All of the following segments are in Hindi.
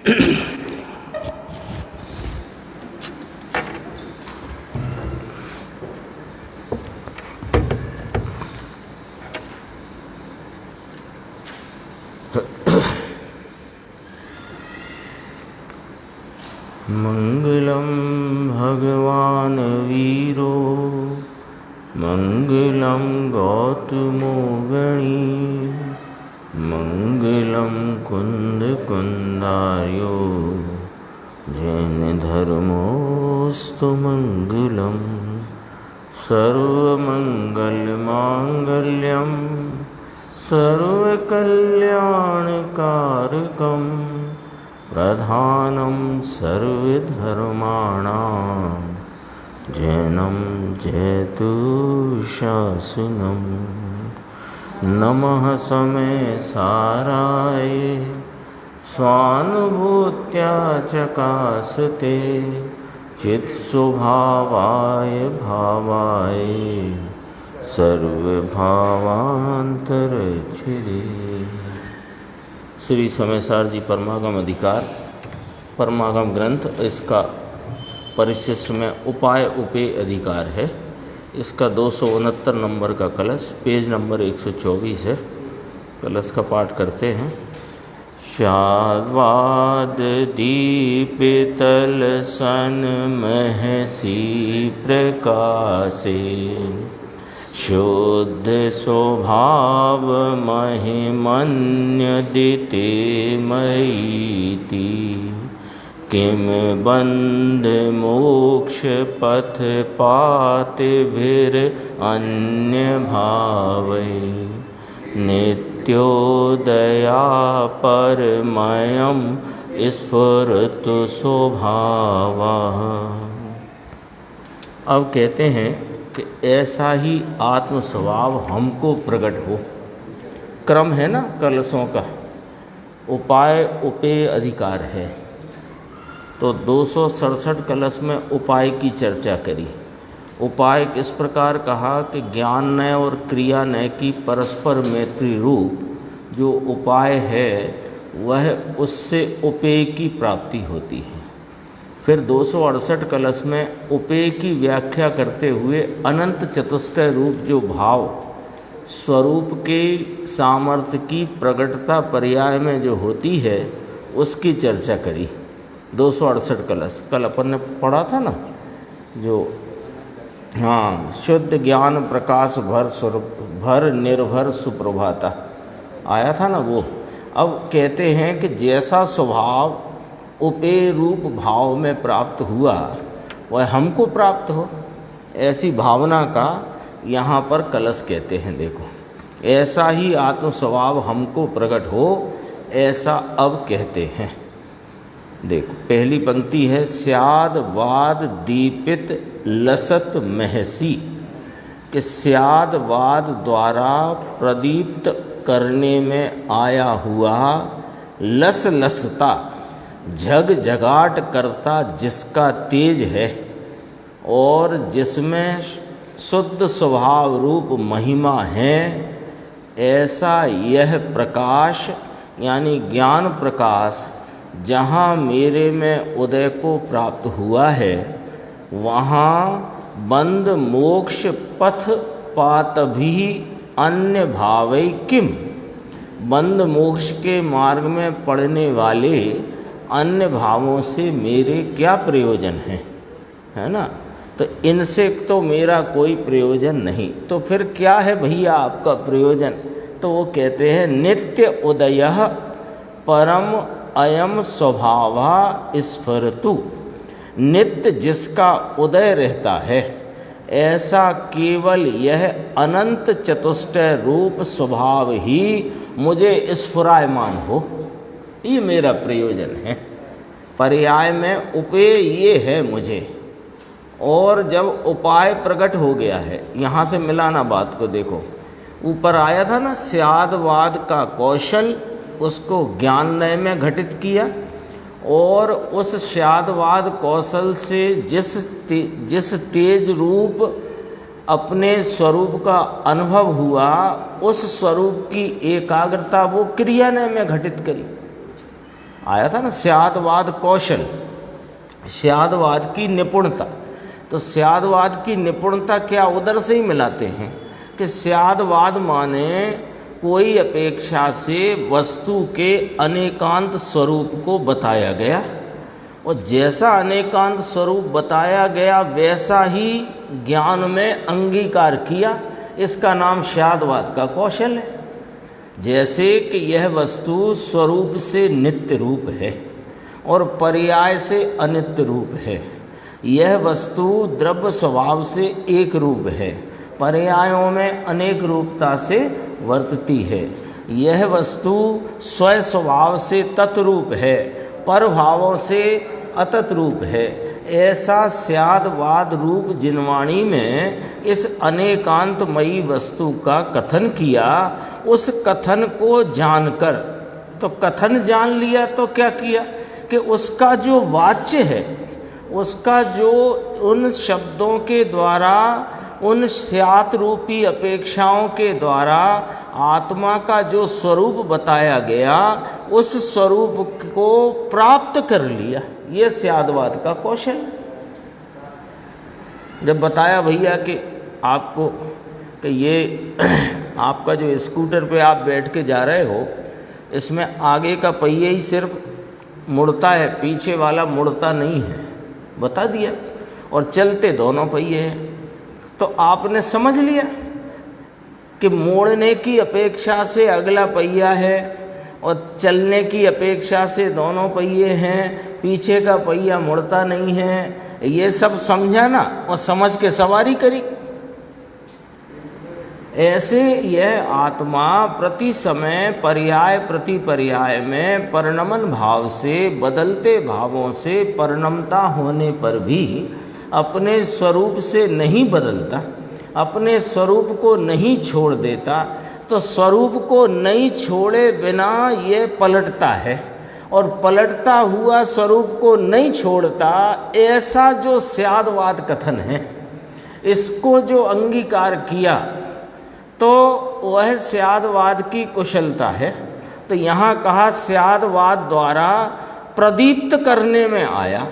मंगलम भगवान वीरो मंगलम गौतमो गणी मंगलम कुंद कुंदार्यो जैन धर्मोस्तु मंगलम सर्वमंगल मांगल्यम सर्वकल्याणकारकम प्रधानम सर्वधर्माणां जैनं जयतु शासनम। नमः समय साराय स्वानुभूत्या चकासते चित्स्वभावाय भावाय सर्वभावांतरच्छिदे। श्री समयसार जी परमागम अधिकार परमागम ग्रंथ, इसका परिशिष्ट में उपाय उपे अधिकार है। इसका 269 नंबर का कलश, पेज नंबर 124 है। कलश का पाठ करते हैं। शाद्वाद दीपितल सन महसी प्रकाशे शुद्ध स्वभाव महिमन्यदिते मयीति किम बंध मोक्ष पथ पातिभिर अन्य भावै नित्योदया परमयम स्फुरतु स्वभावः। अब कहते हैं कि ऐसा ही आत्म स्वभाव हमको प्रकट हो। क्रम है ना कलशों का, उपाय उपेय अधिकार है। तो 267 कलश में उपाय की चर्चा करी। उपाय किस प्रकार कहा कि ज्ञाननय और क्रियानय की परस्पर मैत्री रूप जो उपाय है वह उससे उपेय की प्राप्ति होती है। फिर 268 कलश में उपेय की व्याख्या करते हुए अनंत चतुष्टय रूप जो भाव स्वरूप के सामर्थ्य की प्रकटता पर्याय में जो होती है उसकी चर्चा करी। 268 कलश कल अपन ने पढ़ा था ना, जो शुद्ध ज्ञान प्रकाश भर स्वरूप भर निर्भर सुप्रभाता आया था ना वो। अब कहते हैं कि जैसा स्वभाव उपेय रूप भाव में प्राप्त हुआ वह हमको प्राप्त हो, ऐसी भावना का यहाँ पर कलश कहते हैं। देखो, ऐसा ही आत्म स्वभाव हमको प्रकट हो ऐसा अब कहते हैं। देखो पहली पंक्ति है, स्याद वाद दीपित लसत महसी, कि स्याद वाद द्वारा प्रदीप्त करने में आया हुआ लस लसता झग झगाट करता जिसका तेज है और जिसमें शुद्ध स्वभाव रूप महिमा है, ऐसा यह प्रकाश यानी ज्ञान प्रकाश जहाँ मेरे में उदय को प्राप्त हुआ है वहाँ बंद मोक्ष पथ पात भी अन्य भावै किम, बंद मोक्ष के मार्ग में पड़ने वाले अन्य भावों से मेरे क्या प्रयोजन है ना। तो इनसे तो मेरा कोई प्रयोजन नहीं, तो फिर क्या है भैया आपका प्रयोजन? तो वो कहते हैं नित्य उदयः परम अयम स्वभावा स्फुरतु, नित्य जिसका उदय रहता है ऐसा केवल यह अनंत चतुष्टय रूप स्वभाव ही मुझे स्फुरायमान हो, ये मेरा प्रयोजन है। पर्याय में उपेय ये है मुझे, और जब उपाय प्रकट हो गया है, यहाँ से मिलाना बात को। देखो ऊपर आया था ना स्यादवाद का कौशल, उसको ज्ञाननय में घटित किया, और उस स्यादवाद कौशल से जिस तेज रूप अपने स्वरूप का अनुभव हुआ उस स्वरूप की एकाग्रता वो क्रियानय में घटित करी। आया था ना, स्यादवाद कौशल, स्यादवाद की निपुणता। तो स्यादवाद की निपुणता क्या उधर से ही मिलाते हैं कि स्यादवाद माने कोई अपेक्षा से वस्तु के अनेकांत स्वरूप को बताया गया, और जैसा अनेकांत स्वरूप बताया गया वैसा ही ज्ञान में अंगीकार किया। इसका नाम स्यादवाद का कौशल है। जैसे कि यह वस्तु स्वरूप से नित्य रूप है और पर्याय से अनित्य रूप है। यह वस्तु द्रव्य स्वभाव से एक रूप है, पर्यायों में अनेक रूपता से वर्तती है। यह वस्तु स्व स्वभाव से तत्रूप है, परभावों से अतत रूप है। ऐसा स्यादवाद रूप जिनवाणी में इस अनेकांतमयी वस्तु का कथन किया। उस कथन को जानकर, तो कथन जान लिया तो क्या किया कि उसका जो वाच्य है, उसका जो उन शब्दों के द्वारा, उन स्यात् रूपी अपेक्षाओं के द्वारा आत्मा का जो स्वरूप बताया गया, उस स्वरूप को प्राप्त कर लिया। ये स्यादवाद का कौशल। जब बताया भैया कि आपको कि ये आपका जो स्कूटर पे आप बैठ के जा रहे हो, इसमें आगे का पहिया ही सिर्फ मुड़ता है, पीछे वाला मुड़ता नहीं है, बता दिया, और चलते दोनों पहिए हैं। तो आपने समझ लिया कि मोड़ने की अपेक्षा से अगला पहिया है और चलने की अपेक्षा से दोनों पहिए हैं, पीछे का पहिया मुड़ता नहीं है। ये सब समझा ना, और समझ के सवारी करी। ऐसे यह आत्मा प्रति समय पर्याय प्रति पर्याय में परिणमन भाव से, बदलते भावों से परिणमता होने पर भी अपने स्वरूप से नहीं बदलता, अपने स्वरूप को नहीं छोड़ देता। तो स्वरूप को नहीं छोड़े बिना ये पलटता है, और पलटता हुआ स्वरूप को नहीं छोड़ता। ऐसा जो स्यादवाद कथन है, इसको जो अंगीकार किया तो वह स्यादवाद की कुशलता है। तो यहाँ कहा स्यादवाद द्वारा प्रदीप्त करने में आया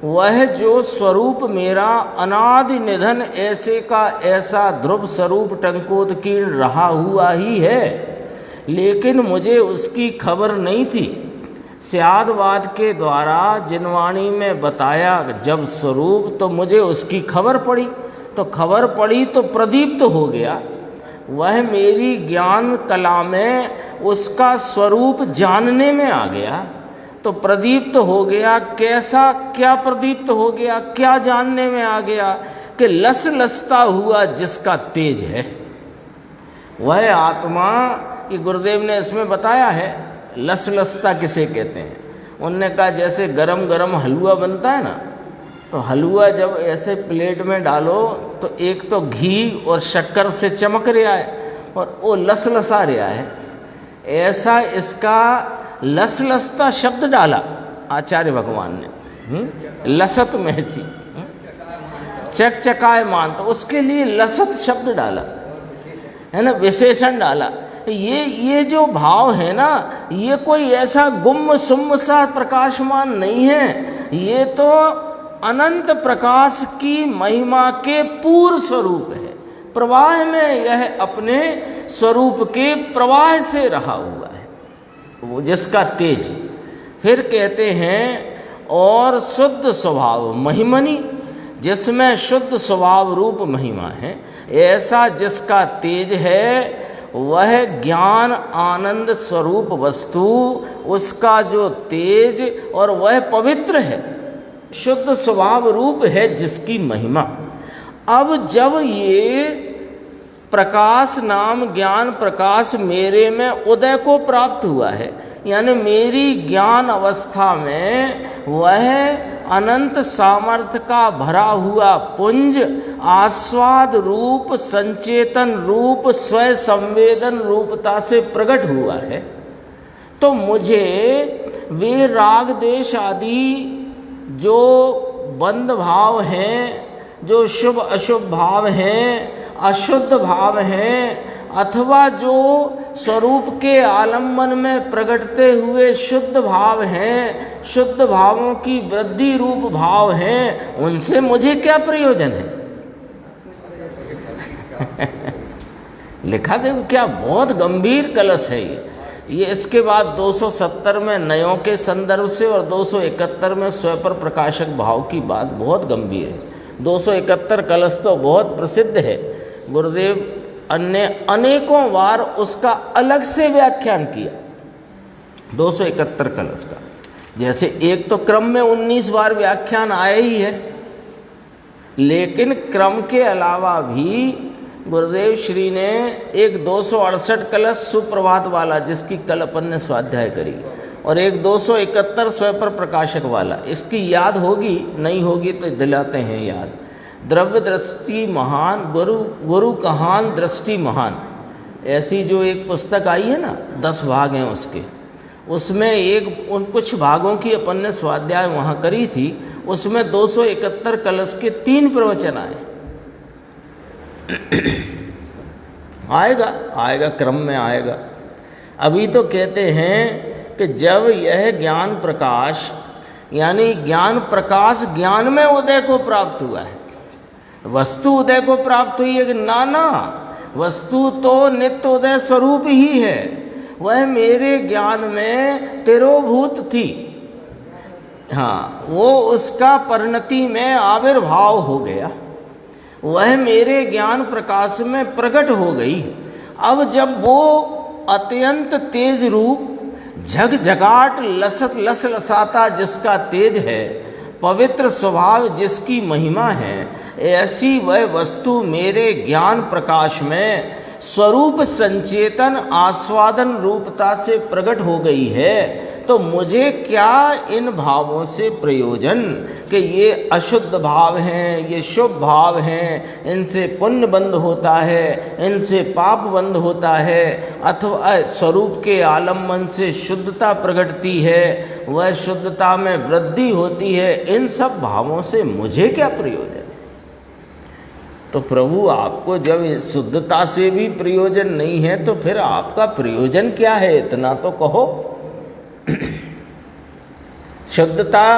वह जो स्वरूप मेरा अनादि निधन ऐसे का ऐसा ध्रुव स्वरूप टंकोत्कीर्ण रहा हुआ ही है, लेकिन मुझे उसकी खबर नहीं थी। स्यादवाद के द्वारा जिनवाणी में बताया जब स्वरूप, तो मुझे उसकी खबर पड़ी। तो खबर पड़ी तो प्रदीप्त हो गया। वह मेरी ज्ञान कला में उसका स्वरूप जानने में आ गया, तो प्रदीप्त हो गया। कैसा, क्या प्रदीप्त हो गया, क्या जानने में आ गया कि लस लसता हुआ जिसका तेज है वह आत्मा। कि गुरुदेव ने इसमें बताया है लस लसता किसे कहते हैं। उनने कहा जैसे गरम गरम हलवा बनता है ना, तो हलवा जब ऐसे प्लेट में डालो तो एक तो घी और शक्कर से चमक रहा है और वो लस लसा रहा है। ऐसा इसका लस लसता शब्द डाला आचार्य भगवान ने, लसत में सी चकचकाए मान, तो उसके लिए लसत शब्द डाला है ना, विशेषण डाला। ये जो भाव है ना, ये कोई ऐसा गुम सुम सा प्रकाशमान नहीं है, ये तो अनंत प्रकाश की महिमा के पूर्ण स्वरूप है। प्रवाह में यह अपने स्वरूप के प्रवाह से रहा हुआ है, वो जिसका तेज। फिर कहते हैं और शुद्ध स्वभाव महिमनी, जिसमें शुद्ध स्वभाव रूप महिमा है, ऐसा जिसका तेज है वह ज्ञान आनंद स्वरूप वस्तु, उसका जो तेज और वह पवित्र है, शुद्ध स्वभाव रूप है जिसकी महिमा। अब जब ये प्रकाश नाम ज्ञान प्रकाश मेरे में उदय को प्राप्त हुआ है, यानी मेरी ज्ञान अवस्था में वह अनंत सामर्थ्य का भरा हुआ पुंज आस्वाद रूप संचेतन रूप स्व संवेदन रूपता से प्रकट हुआ है, तो मुझे वे राग देश आदि जो बंद भाव हैं, जो शुभ अशुभ भाव हैं, अशुद्ध भाव हैं, अथवा जो स्वरूप के आलम्बन में प्रकटते हुए शुद्ध भाव हैं, शुद्ध भावों की वृद्धि रूप भाव हैं, उनसे मुझे क्या प्रयोजन है? लिखा देखो क्या बहुत गंभीर कलश है ये। इसके बाद 270 में नयों के संदर्भ से और 271 में स्वपर प्रकाशक भाव की बात बहुत गंभीर है। 271 कलश तो बहुत प्रसिद्ध है, गुरुदेव अन्य अनेकों बार उसका अलग से व्याख्यान किया। 271 कलश का जैसे एक तो क्रम में 19 बार व्याख्यान आया ही है, लेकिन क्रम के अलावा भी गुरुदेव श्री ने एक 268 कलश सुप्रभात वाला, जिसकी कल अपन ने स्वाध्याय करी, और एक 271 स्वपर प्रकाशक वाला। इसकी याद होगी, नहीं होगी तो दिलाते हैं याद। द्रव्य दृष्टि महान, गुरु कहान दृष्टि महान, ऐसी जो एक पुस्तक आई है ना, 10 भाग हैं उसके, उसमें उन कुछ भागों की अपन ने स्वाध्याय वहाँ करी थी। उसमें 271 कलश के 3 प्रवचन आए। आएगा क्रम में आएगा। अभी तो कहते हैं कि जब यह ज्ञान प्रकाश, यानी ज्ञान प्रकाश ज्ञान में उदय को प्राप्त हुआ है, वस्तु उदय को प्राप्त हुई है कि ना, वस्तु तो नित्य उदय स्वरूप ही है। वह मेरे ज्ञान में तिरोभूत थी, हाँ, वो उसका परिणति में आविर्भाव हो गया, वह मेरे ज्ञान प्रकाश में प्रकट हो गई। अब जब वो अत्यंत तेज रूप झगझगाट लस लसाता जिसका तेज है, पवित्र स्वभाव जिसकी महिमा है, ऐसी वह वस्तु मेरे ज्ञान प्रकाश में स्वरूप संचेतन आस्वादन रूपता से प्रकट हो गई है, तो मुझे क्या इन भावों से प्रयोजन कि ये अशुद्ध भाव हैं, ये शुभ भाव हैं, इनसे पुण्य बंद होता है, इनसे पाप बंद होता है, अथवा स्वरूप के आलम्बन से शुद्धता प्रकटती है, वह शुद्धता में वृद्धि होती है, इन सब भावों से मुझे क्या प्रयोजन? तो प्रभु आपको जब शुद्धता से भी प्रयोजन नहीं है तो फिर आपका प्रयोजन क्या है, इतना तो कहो। शुद्धता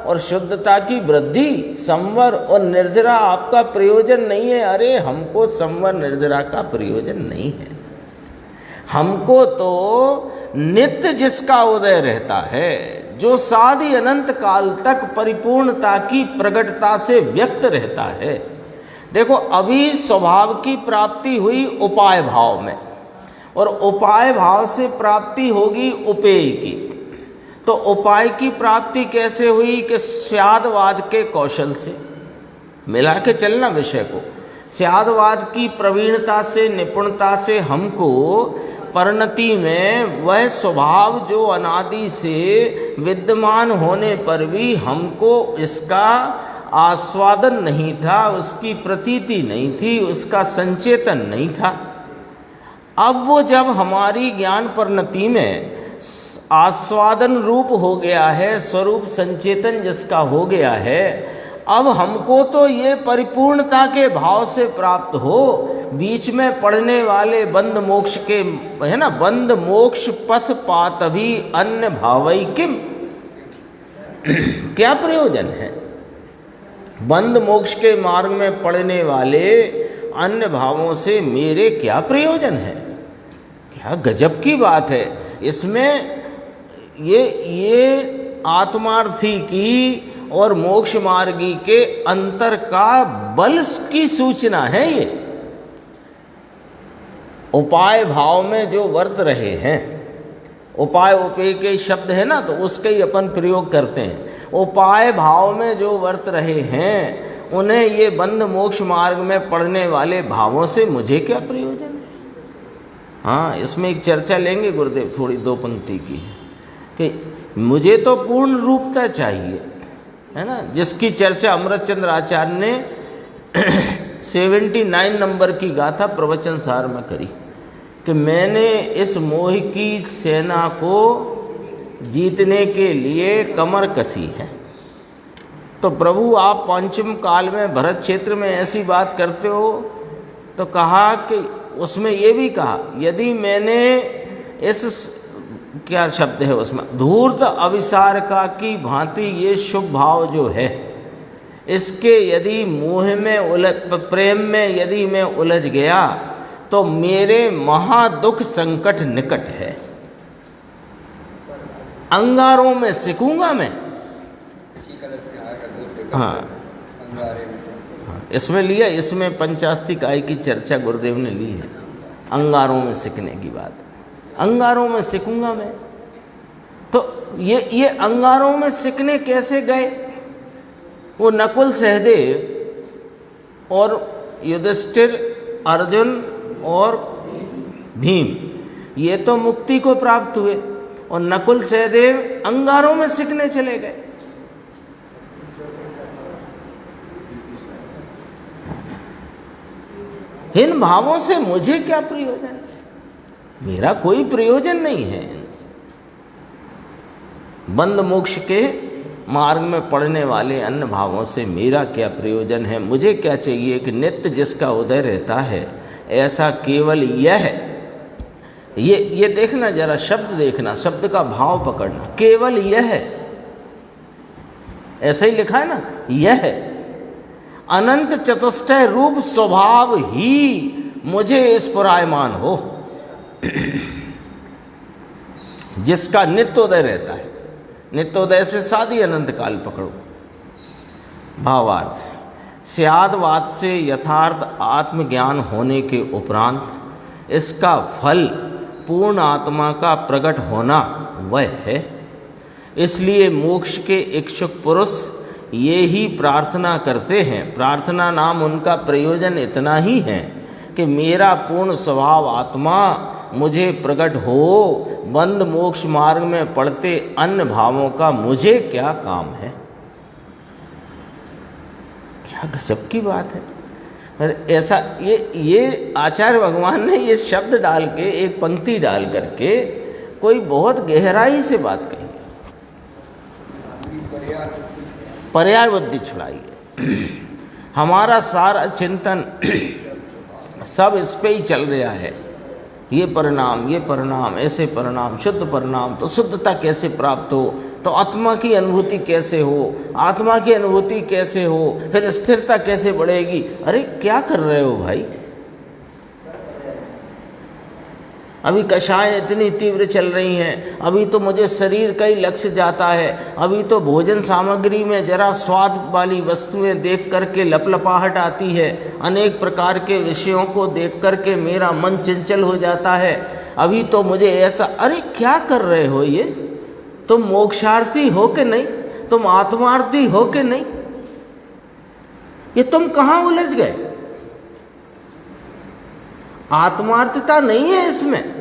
और शुद्धता की वृद्धि, संवर और निर्जरा आपका प्रयोजन नहीं है। अरे हमको संवर निर्जरा का प्रयोजन नहीं है, हमको तो नित्य जिसका उदय रहता है, जो सादी अनंत काल तक परिपूर्णता की प्रकटता से व्यक्त रहता है। देखो अभी स्वभाव की प्राप्ति हुई उपाय भाव में, और उपाय भाव से प्राप्ति होगी उपेय की। तो उपाय की प्राप्ति कैसे हुई कि स्यादवाद के कौशल से मिला के चलना विषय को, स्यादवाद की प्रवीणता से, निपुणता से हमको परिणति में वह स्वभाव जो अनादि से विद्यमान होने पर भी हमको इसका आस्वादन नहीं था, उसकी प्रतीति नहीं थी, उसका संचेतन नहीं था। अब वो जब हमारी ज्ञान परिणति में आस्वादन रूप हो गया है, स्वरूप संचेतन जिसका हो गया है, अब हमको तो ये परिपूर्णता के भाव से प्राप्त हो। बीच में पढ़ने वाले बंद मोक्ष के है ना, बंद मोक्ष पथ पात भी अन्य भावई किम, क्या प्रयोजन है? बंद मोक्ष के मार्ग में पढ़ने वाले अन्य भावों से मेरे क्या प्रयोजन है? क्या गजब की बात है। इसमें ये आत्मार्थी की और मोक्ष मार्गी के अंतर का बल की सूचना है। ये उपाय भाव में जो वर्त रहे हैं, उपाय उपेय के शब्द है ना, तो उसका ही अपन प्रयोग करते हैं। उपाय भाव में जो वर्त रहे हैं, उन्हें ये बंद मोक्ष मार्ग में पढ़ने वाले भावों से मुझे क्या प्रयोजन है? हाँ, इसमें एक चर्चा लेंगे गुरुदेव, थोड़ी 2 पंक्ति की, कि मुझे तो पूर्ण रूपता चाहिए, है ना, जिसकी चर्चा अमृतचंद्र आचार्य ने 79 नंबर की गाथा प्रवचन सार में करी, कि मैंने इस मोह की सेना को जीतने के लिए कमर कसी है। तो प्रभु आप पंचम काल में भरत क्षेत्र में ऐसी बात करते हो, तो कहा कि उसमें ये भी कहा, यदि मैंने इस क्या शब्द है उसमें, धूर्त अविसार का की भांति ये शुभ भाव जो है, इसके यदि मोह में प्रेम में यदि मैं उलझ गया तो मेरे महादुख संकट निकट है। अंगारों में सिकूंगा मैं। हाँ, इसमें लिया, इसमें पंचास्तिकाय की चर्चा गुरुदेव ने ली है, अंगारों में सिकने की बात। अंगारों में सिकूंगा मैं, तो ये अंगारों में सिकने कैसे गए? वो नकुल सहदेव और युधिष्ठिर, अर्जुन और भीम, ये तो मुक्ति को प्राप्त हुए, और नकुल सहदेव अंगारों में सिकने चले गए। इन भावों से मुझे क्या प्रयोजन? मेरा कोई प्रयोजन नहीं है इनसे। बंद मोक्ष के मार्ग में पड़ने वाले अन्य भावों से मेरा क्या प्रयोजन है? मुझे क्या चाहिए कि नित्य जिसका उदय रहता है, ऐसा केवल यह, ये देखना, जरा शब्द देखना, शब्द का भाव पकड़ना, केवल यह, ऐसा ही लिखा है ना, यह अनंत चतुष्टय रूप स्वभाव ही मुझे स्फुरायमान हो, जिसका नित्योदय रहता है। नित्योदय से साधी अनंत काल पकड़ो। भावार्थ, स्यादवाद से यथार्थ आत्मज्ञान होने के उपरांत इसका फल पूर्ण आत्मा का प्रकट होना वह है। इसलिए मोक्ष के इच्छुक पुरुष ये ही प्रार्थना करते हैं। प्रार्थना नाम उनका प्रयोजन इतना ही है कि मेरा पूर्ण स्वभाव आत्मा मुझे प्रकट हो, बंद मोक्ष मार्ग में पड़ते अन्य भावों का मुझे क्या काम है। क्या गजब की बात है। ऐसा ये आचार्य भगवान ने ये शब्द डाल के, एक पंक्ति डाल करके कोई बहुत गहराई से बात कही, पर्याय बुद्धि छुड़ाई है। हमारा सारा चिंतन सब इस पे ही चल रहा है, ये परिणाम, ऐसे परिणाम, शुद्ध परिणाम, तो शुद्धता कैसे प्राप्त हो, तो आत्मा की अनुभूति कैसे हो, आत्मा की अनुभूति कैसे हो, फिर स्थिरता कैसे बढ़ेगी। अरे क्या कर रहे हो भाई? अभी कषाय इतनी तीव्र चल रही हैं, अभी तो मुझे शरीर का ही लक्ष्य जाता है, अभी तो भोजन सामग्री में जरा स्वाद वाली वस्तुएं देख करके लपलपाहट आती है, अनेक प्रकार के विषयों को देख करके मेरा मन चंचल हो जाता है, अभी तो मुझे ऐसा। अरे क्या कर रहे हो ये? तुम मोक्षार्थी हो कि नहीं? तुम आत्मार्थी हो कि नहीं? ये तुम कहाँ उलझ गए? आत्मार्थता नहीं है इसमें।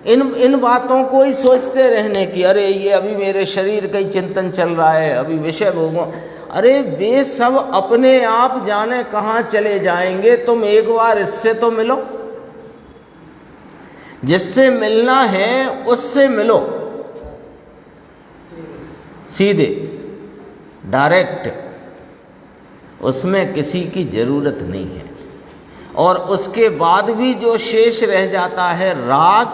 इन बातों को ही सोचते रहने की, अरे ये अभी मेरे शरीर का ही चिंतन चल रहा है, अभी विषय भोगों। अरे वे सब अपने आप जाने कहाँ चले जाएंगे। तुम एक बार इससे तो मिलो, जिससे मिलना है उससे मिलो, सीधे डायरेक्ट, उसमें किसी की जरूरत नहीं है। और उसके बाद भी जो शेष रह जाता है राग,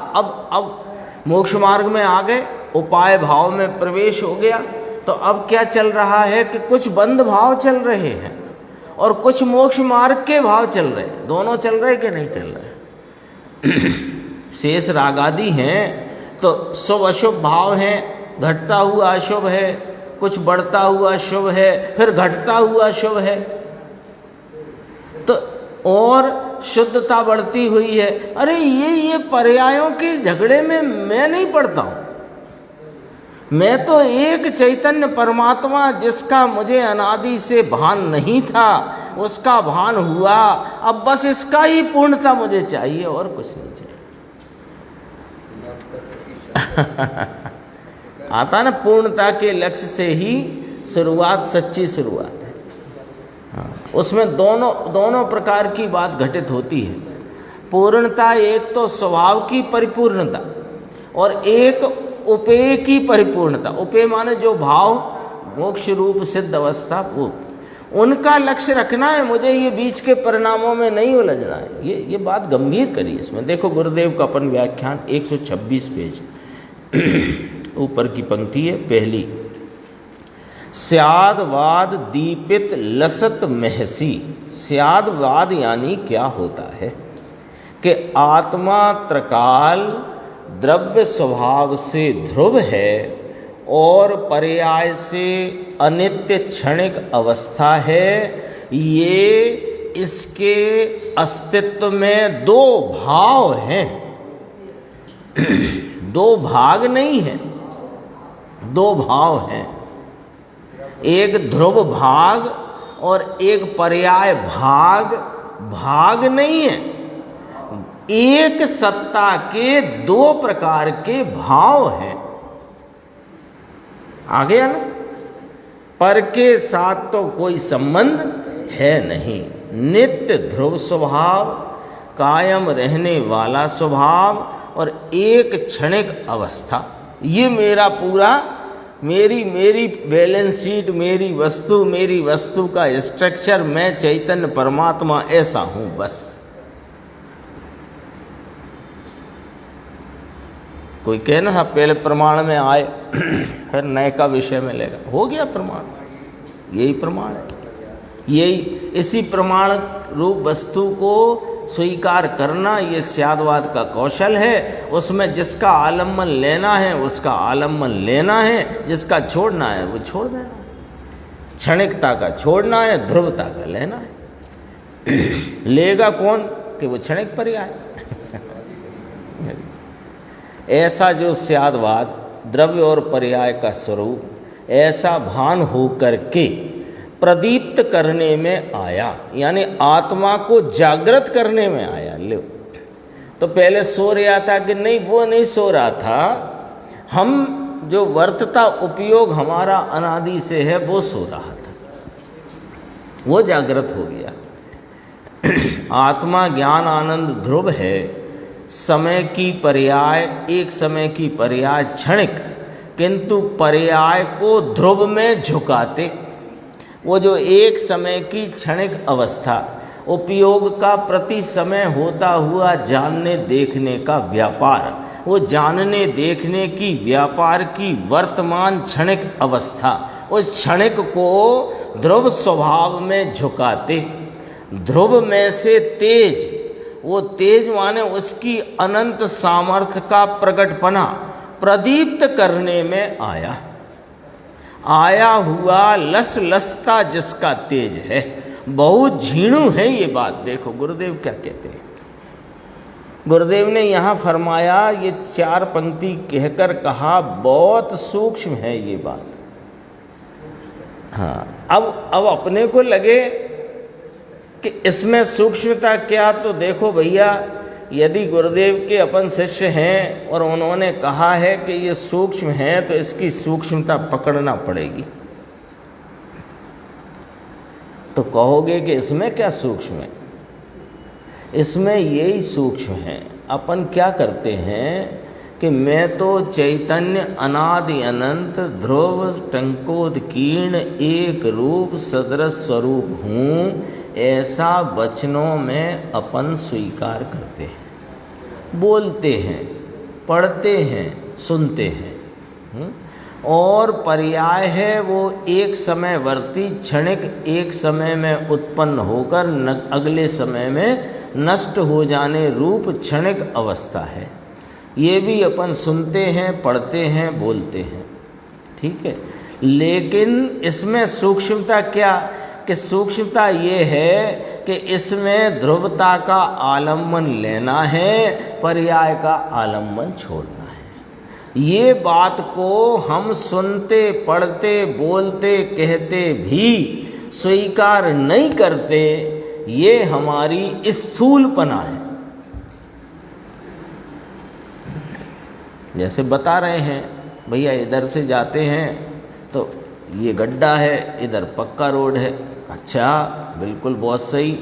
अब मोक्ष मार्ग में आ गए, उपाय भाव में प्रवेश हो गया, तो अब क्या चल रहा है कि कुछ बंद भाव चल रहे हैं और कुछ मोक्ष मार्ग के भाव चल रहे हैं। दोनों चल रहे कि नहीं चल रहे? शेष रागादि हैं तो शुभ अशुभ भाव हैं, घटता हुआ अशुभ है, कुछ बढ़ता हुआ शुभ है, फिर घटता हुआ शुभ है, तो और शुद्धता बढ़ती हुई है। अरे ये पर्यायों के झगड़े में मैं नहीं पड़ता हूँ। मैं तो एक चैतन्य परमात्मा, जिसका मुझे अनादि से भान नहीं था, उसका भान हुआ। अब बस इसका ही पूर्णता मुझे चाहिए और कुछ नहीं चाहिए। आता ना, पूर्णता के लक्ष्य से ही शुरुआत सच्ची शुरुआत है। उसमें दोनों प्रकार की बात घटित होती है। पूर्णता एक तो स्वभाव की परिपूर्णता और एक उपेय की परिपूर्णता। उपेय माने जो भाव मोक्ष रूप सिद्ध अवस्था, वो उनका लक्ष्य रखना है, मुझे ये बीच के परिणामों में नहीं उलझना है। ये बात गंभीर करी इसमें। देखो गुरुदेव का अपन व्याख्यान 126 पेज ऊपर की पंक्ति है पहली। स्यादवाद दीपित लसत महसी। स्यादवाद यानी क्या होता है कि आत्मा त्रकाल द्रव्य स्वभाव से ध्रुव है और पर्याय से अनित्य क्षणिक अवस्था है। ये इसके अस्तित्व में दो भाव हैं, दो भाग नहीं है, दो भाव हैं, एक ध्रुव भाग और एक पर्याय भाग। भाग नहीं है, एक सत्ता के दो प्रकार के भाव हैं। आ गया ना? पर के साथ तो कोई संबंध है नहीं। नित्य ध्रुव स्वभाव, कायम रहने वाला स्वभाव और एक क्षणिक अवस्था। ये मेरा पूरा मेरी बैलेंस शीट, मेरी वस्तु का स्ट्रक्चर, मैं चैतन्य परमात्मा ऐसा हूं बस। कोई कहना था पहले प्रमाण में आए फिर नए का विषय में लेगा, हो गया प्रमाण। यही प्रमाण है, यही इसी प्रमाण रूप वस्तु को स्वीकार करना ये स्यादवाद का कौशल है। उसमें जिसका आलम्बन लेना है उसका आलम्बन लेना है, जिसका छोड़ना है वो छोड़ देना है। क्षणिकता का छोड़ना है, ध्रुवता का लेना है। लेगा कौन कि वो क्षणिक पर्याय। ऐसा जो स्यादवाद द्रव्य और पर्याय का स्वरूप, ऐसा भान हो करके प्रदीप्त करने में आया, यानी आत्मा को जागृत करने में आया। लो तो पहले सो रहा था कि नहीं, वो नहीं सो रहा था। हम जो वर्तता उपयोग हमारा अनादि से है वो सो रहा था, वो जागृत हो गया। आत्मा ज्ञान आनंद ध्रुव है, समय की पर्याय, एक समय की पर्याय क्षणिक, किंतु पर्याय को ध्रुव में झुकाते। वो जो एक समय की क्षणिक अवस्था, उपयोग का प्रति समय होता हुआ जानने देखने का व्यापार, वो जानने देखने की व्यापार की वर्तमान क्षणिक अवस्था, उस क्षणिक को ध्रुव स्वभाव में झुकाते। ध्रुव में से तेज, वो तेज माने उसकी अनंत सामर्थ्य का प्रकटपना प्रदीप्त करने में आया। आया हुआ लस लसता जिसका तेज है, बहुत झीणु है ये बात। देखो गुरुदेव क्या कहते हैं। गुरुदेव ने यहाँ फरमाया, ये चार पंक्ति कहकर कहा बहुत सूक्ष्म है ये बात। हाँ, अब अपने को लगे कि इसमें सूक्ष्मता क्या, तो देखो भैया, यदि गुरुदेव के अपन शिष्य हैं और उन्होंने कहा है कि ये सूक्ष्म है, तो इसकी सूक्ष्मता पकड़ना पड़ेगी। तो कहोगे कि इसमें क्या सूक्ष्म है? इसमें यही सूक्ष्म है। अपन क्या करते हैं कि मैं तो चैतन्य अनादि अनंत ध्रुव टंकोदकीर्ण एक रूप सदृश स्वरूप हूँ, ऐसा वचनों में अपन स्वीकार करते हैं, बोलते हैं, पढ़ते हैं, सुनते हैं। और पर्याय है वो एक समय वर्ती क्षणिक, एक समय में उत्पन्न होकर अगले समय में नष्ट हो जाने रूप क्षणिक अवस्था है। ये भी अपन सुनते हैं, पढ़ते हैं, बोलते हैं, ठीक है। लेकिन इसमें सूक्ष्मता क्या, कि सूक्ष्मता ये है कि इसमें ध्रुवता का आलम्बन लेना है, पर्याय का आलम्बन छोड़ना है। ये बात को हम सुनते, पढ़ते, बोलते, कहते भी स्वीकार नहीं करते। ये हमारी स्थूलपना है। जैसे बता रहे हैं भैया, इधर से जाते हैं तो ये गड्ढा है, इधर पक्का रोड है। अच्छा, बिल्कुल बहुत सही।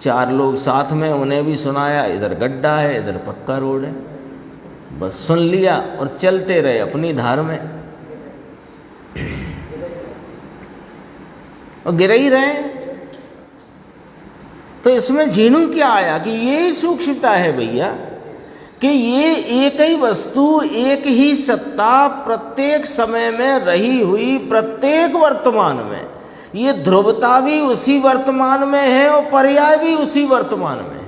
चार लोग साथ में, उन्हें भी सुनाया इधर गड्ढा है, इधर पक्का रोड है। बस सुन लिया और चलते रहे अपनी धार में। और गिर ही रहे हैं। तो इसमें झीणु क्या आया कि ये सूक्ष्मता है भैया कि ये एक ही वस्तु, एक ही सत्ता प्रत्येक समय में रही हुई, प्रत्येक वर्तमान में, ये ध्रुवता भी उसी वर्तमान में है और पर्याय भी उसी वर्तमान में है।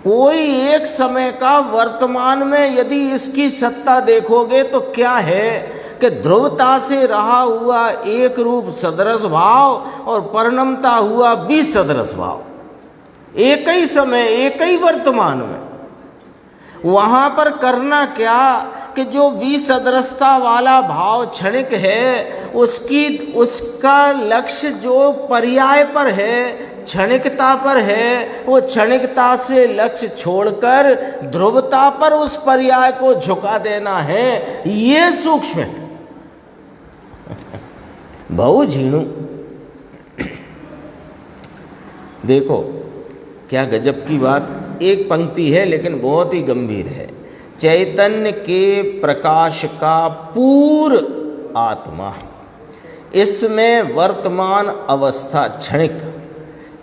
कोई एक समय का वर्तमान में यदि इसकी सत्ता देखोगे तो क्या है कि ध्रुवता से रहा हुआ एक रूप सदृश भाव और परिणमता हुआ विसदृश भाव, एक ही समय, एक ही वर्तमान में। वहाँ पर करना क्या कि जो विसदृशता वाला भाव क्षणिक है उसका लक्ष्य जो पर्याय पर है, क्षणिकता पर है, वो क्षणिकता से लक्ष्य छोड़कर ध्रुवता पर उस पर्याय को झुका देना है। ये सूक्ष्म है। बहु झीणु। देखो क्या गजब की बात, एक पंक्ति है लेकिन बहुत ही गंभीर है। चैतन्य के प्रकाश का पूर्व आत्मा, इसमें वर्तमान अवस्था क्षणिक,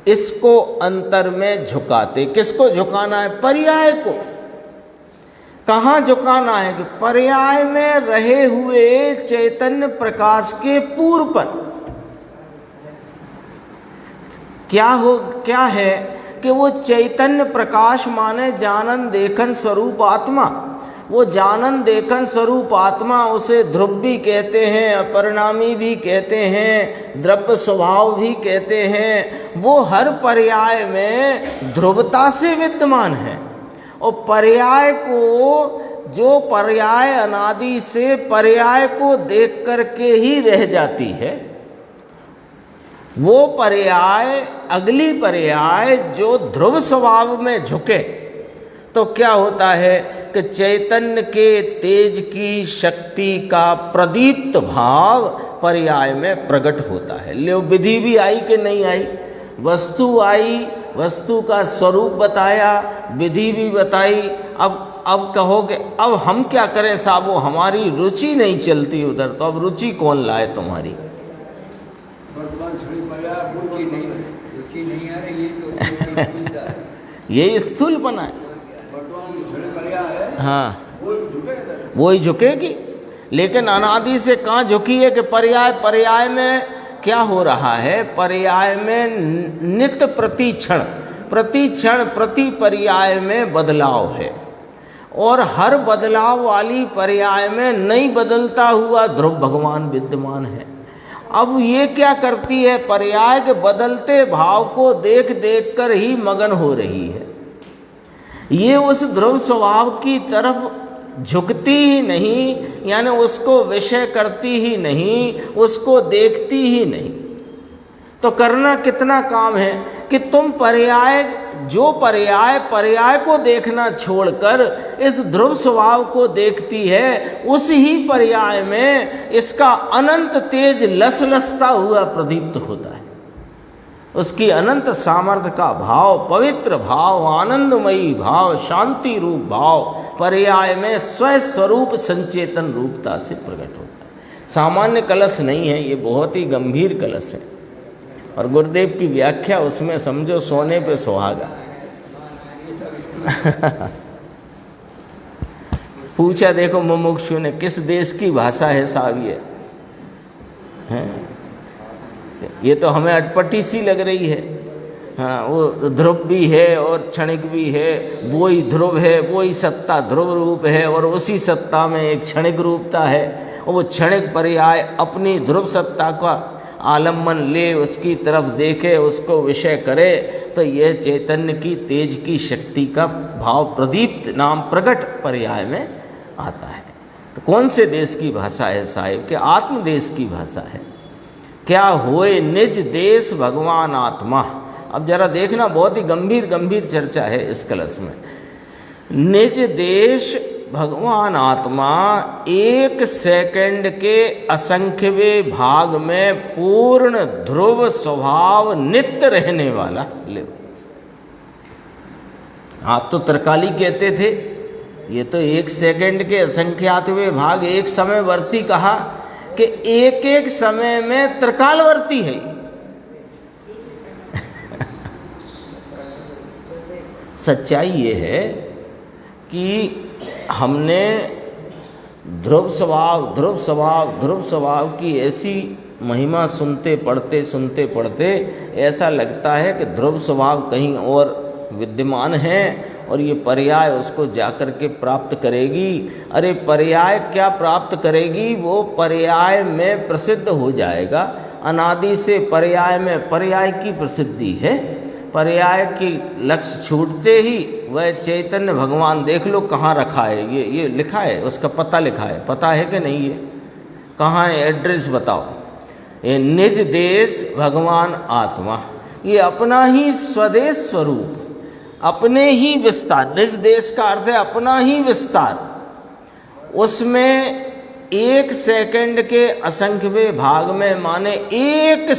इसको अंतर में झुकाते। किसको झुकाना है? पर्याय को। कहाँ झुकाना है? कि पर्याय में रहे हुए चैतन्य प्रकाश के पूर्व पर। क्या है कि वो चैतन्य प्रकाश माने जानन देखन स्वरूप आत्मा। वो जानन देखन स्वरूप आत्मा, उसे ध्रुव भी कहते हैं, अपरिणामी भी कहते हैं, द्रव्य स्वभाव भी कहते हैं। वो हर पर्याय में ध्रुवता से विद्यमान है और पर्याय को, जो पर्याय अनादि से पर्याय को देख करके ही रह जाती है, वो पर्याय, अगली पर्याय जो ध्रुव स्वभाव में झुके तो क्या होता है कि चैतन्य के तेज की शक्ति का प्रदीप्त भाव पर्याय में प्रकट होता है। ले विधि भी आई कि नहीं आई, वस्तु आई, वस्तु का स्वरूप बताया, विधि भी बताई। अब कहोगे अब हम क्या करें साहब, वो हमारी रुचि नहीं चलती उधर, तो अब रुचि कौन लाए तुम्हारी? ये स्थूलपना है। हाँ, वही झुकेगी, लेकिन अनादि से कहाँ झुकी है कि पर्याय में क्या हो रहा है? पर्याय में नित्य प्रति क्षण प्रति पर्याय में बदलाव है और हर बदलाव वाली पर्याय में नहीं बदलता हुआ ध्रुव भगवान विद्यमान है। अब ये क्या करती है? पर्याय के बदलते भाव को देख देख कर ही मगन हो रही है। ये उस ध्रुव स्वभाव की तरफ झुकती ही नहीं, यानी उसको विषय करती ही नहीं, उसको देखती ही नहीं। तो करना कितना काम है कि तुम पर्याय को देखना छोड़कर इस ध्रुव स्वभाव को देखती है, उस ही पर्याय में इसका अनंत तेज लसलसता हुआ प्रदीप्त होता है। उसकी अनंत सामर्थ्य का भाव, पवित्र भाव, आनंदमयी भाव, शांति रूप भाव पर्याय में स्वस्वरूप संचेतन रूपता से प्रकट होता है। सामान्य कलश नहीं है, ये बहुत ही गंभीर कलश है। और गुरुदेव की व्याख्या उसमें समझो सोने पे सुहागा। पूछा देखो मुमुक्षु ने, किस देश की भाषा है साहब ये? ये तो हमें अटपटी सी लग रही है। हाँ, वो ध्रुव भी है और क्षणिक भी है, वो ही ध्रुव है, वो ही सत्ता ध्रुव रूप है और उसी सत्ता में एक क्षणिक रूपता है। और वो क्षणिक पर्याय अपनी ध्रुव सत्ता का आलम्बन ले, उसकी तरफ देखे, उसको विषय करे, तो यह चैतन्य की तेज की शक्ति का भाव प्रदीप्त नाम प्रकट पर्याय में आता है। तो कौन से देश की भाषा है साहिब? के आत्मदेश की भाषा है। क्या होए निज देश भगवान आत्मा। अब जरा देखना, बहुत ही गंभीर चर्चा है इस कलश में। निज देश भगवान आत्मा एक सेकंड के असंख्यवें भाग में पूर्ण ध्रुव स्वभाव नित्य रहने वाला। ले, आप तो तरकाली कहते थे, ये तो एक सेकंड के असंख्यातवें भाग एक समय वर्ती कहा कि एक एक समय में त्रिकालवर्ती है। सच्चाई ये है कि हमने ध्रुव स्वभाव की ऐसी महिमा सुनते पढ़ते ऐसा लगता है कि ध्रुव स्वभाव कहीं और विद्यमान है और ये पर्याय उसको जाकर के प्राप्त करेगी। अरे पर्याय क्या प्राप्त करेगी, वो पर्याय में प्रसिद्ध हो जाएगा। अनादि से पर्याय में पर्याय की प्रसिद्धि है। पर्याय की लक्ष्य छूटते ही वह चैतन्य भगवान देख लो कहाँ रखा है, ये लिखा है, उसका पता लिखा है, पता है कि नहीं, ये कहाँ है, एड्रेस बताओ। ये निज देश भगवान आत्मा, ये अपना ही स्वदेश स्वरूप, अपने ही विस्तार। निज देश का अर्थ है अपना ही विस्तार। उसमें एक सेकंड के असंख्यवें भाग में माने एक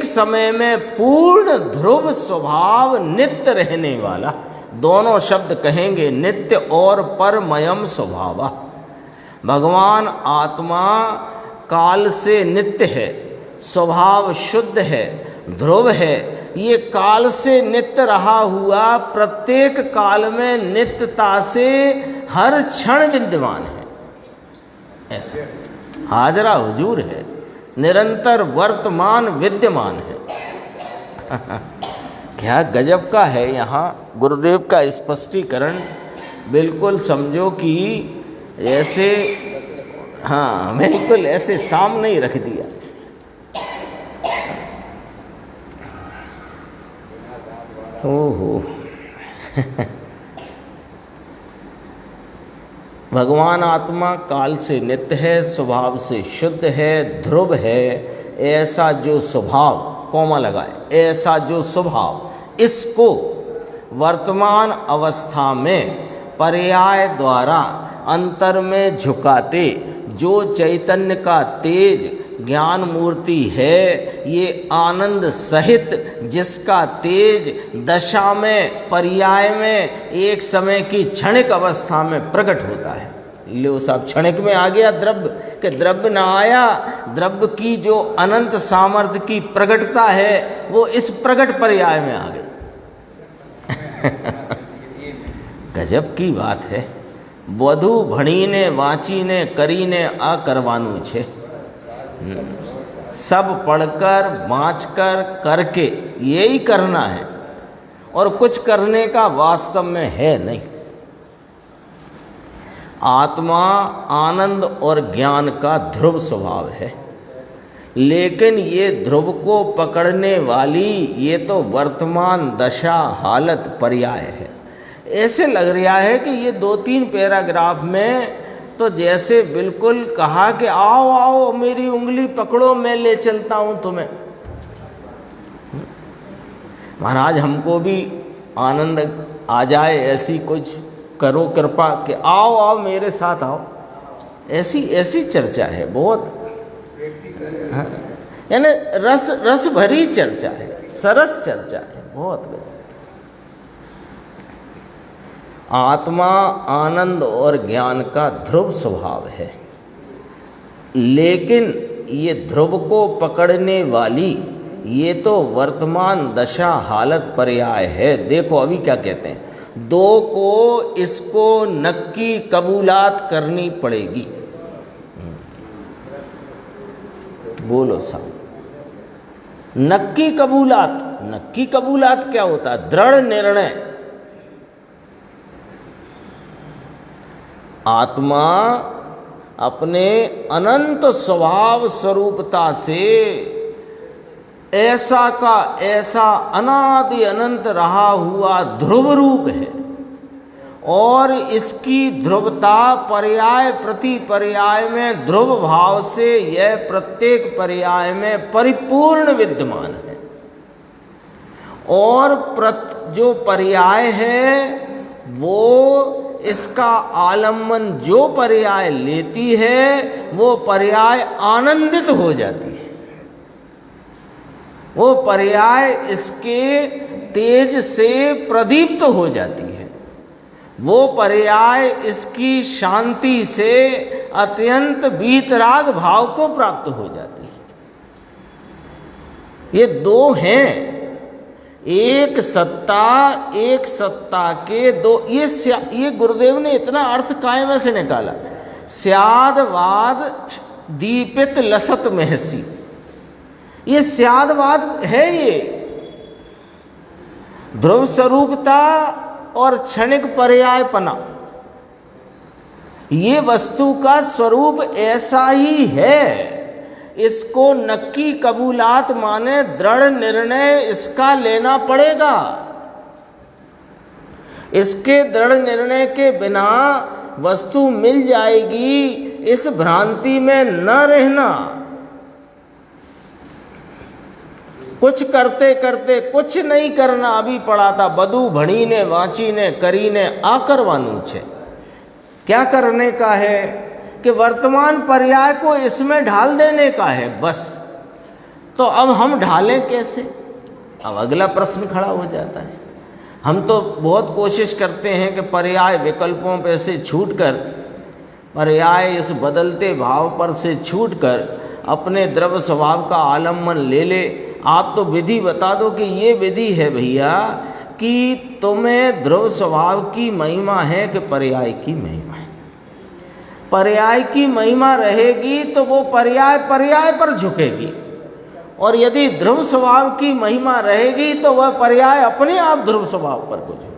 समय में पूर्ण ध्रुव स्वभाव नित्य रहने वाला। दोनों शब्द कहेंगे, नित्य और परमयम स्वभाव। भगवान आत्मा काल से नित्य है, स्वभाव शुद्ध है, ध्रुव है। ये काल से नित्य रहा हुआ प्रत्येक काल में नित्यता से हर क्षण विद्यमान है। ऐसा हाजरा हुजूर है, निरंतर वर्तमान विद्यमान है। क्या गजब का है यहाँ गुरुदेव का स्पष्टीकरण। बिल्कुल समझो कि ऐसे, हाँ बिल्कुल ऐसे सामने ही रख दिया। ओहो भगवान आत्मा काल से नित्य है, स्वभाव से शुद्ध है, ध्रुव है। ऐसा जो स्वभाव, कोमा लगाए, ऐसा जो स्वभाव, इसको वर्तमान अवस्था में पर्याय द्वारा अंतर में झुकाते जो चैतन्य का तेज ज्ञान मूर्ति है, ये आनंद सहित जिसका तेज दशा में पर्याय में एक समय की क्षणिक अवस्था में प्रकट होता है। लो साहब, क्षणिक में आ गया द्रव्य, कि द्रव्य ना आया, द्रव्य की जो अनंत सामर्थ्य की प्रकटता है वो इस प्रकट पर्याय में आ गई। गजब की बात है। वधु भणीने वाचीने करीने आ करवानू छे। सब पढ़कर बाँचकर करके यही करना है, और कुछ करने का वास्तव में है नहीं। आत्मा आनंद और ज्ञान का ध्रुव स्वभाव है, लेकिन ये ध्रुव को पकड़ने वाली ये तो वर्तमान दशा हालत पर्याय है। ऐसे लग रहा है कि ये 2-3 पैराग्राफ में तो जैसे बिल्कुल कहा कि आओ आओ मेरी उंगली पकड़ो, मैं ले चलता हूँ तुम्हें। महाराज हमको भी आनंद आ जाए, ऐसी कुछ करो कृपा कि आओ आओ मेरे साथ आओ। ऐसी चर्चा है बहुत, हाँ, यानी रस भरी चर्चा है, सरस चर्चा है बहुत। आत्मा आनंद और ज्ञान का ध्रुव स्वभाव है, लेकिन ये ध्रुव को पकड़ने वाली ये तो वर्तमान दशा हालत पर्याय है। देखो अभी क्या कहते हैं, दो को इसको नक्की कबूलात करनी पड़ेगी। बोलो साहब, नक्की कबूलात क्या होता है? दृढ़ निर्णय। आत्मा अपने अनंत स्वभाव स्वरूपता से ऐसा का ऐसा अनादि अनंत रहा हुआ ध्रुव रूप है, और इसकी ध्रुवता पर्याय प्रति पर्याय में ध्रुव भाव से यह प्रत्येक पर्याय में परिपूर्ण विद्यमान है। और जो पर्याय है वो इसका आलम्बन जो पर्याय लेती है वो पर्याय आनंदित हो जाती है, वो पर्याय इसके तेज से प्रदीप्त हो जाती है। वो पर्याय इसकी शांति से अत्यंत वीतराग भाव को प्राप्त हो जाती है। ये दो हैं, एक सत्ता के दो। ये गुरुदेव ने इतना अर्थ कायम से निकाला, स्यादवाद दीपित लसत महसी। ये स्यादवाद है, ये ध्रुव स्वरूपता और क्षणिक पर्यायपना, ये वस्तु का स्वरूप ऐसा ही है। इसको नक्की कबूलात माने दृढ़ निर्णय इसका लेना पड़ेगा। इसके दृढ़ निर्णय के बिना वस्तु मिल जाएगी, इस भ्रांति में न रहना। कुछ करते करते कुछ नहीं करना अभी पड़ा था, बधु भणी ने वाची ने करी ने आकरवानू छे। क्या करने का है कि वर्तमान पर्याय को इसमें ढाल देने का है बस। तो अब हम ढालें कैसे? अब अगला प्रश्न खड़ा हो जाता है। हम तो बहुत कोशिश करते हैं कि पर्याय विकल्पों पे से छूटकर, पर्याय इस बदलते भाव पर से छूटकर अपने द्रव्य स्वभाव का आलम्बन ले ले। आप तो विधि बता दो कि ये विधि है भैया कि तुम्हें ध्रुव स्वभाव की महिमा है कि पर्याय की महिमा है। पर्याय की महिमा रहेगी तो वो पर्याय पर्याय पर झुकेगी, और यदि ध्रुव स्वभाव की महिमा रहेगी तो वह पर्याय अपने आप ध्रुव स्वभाव पर को झुकेगी।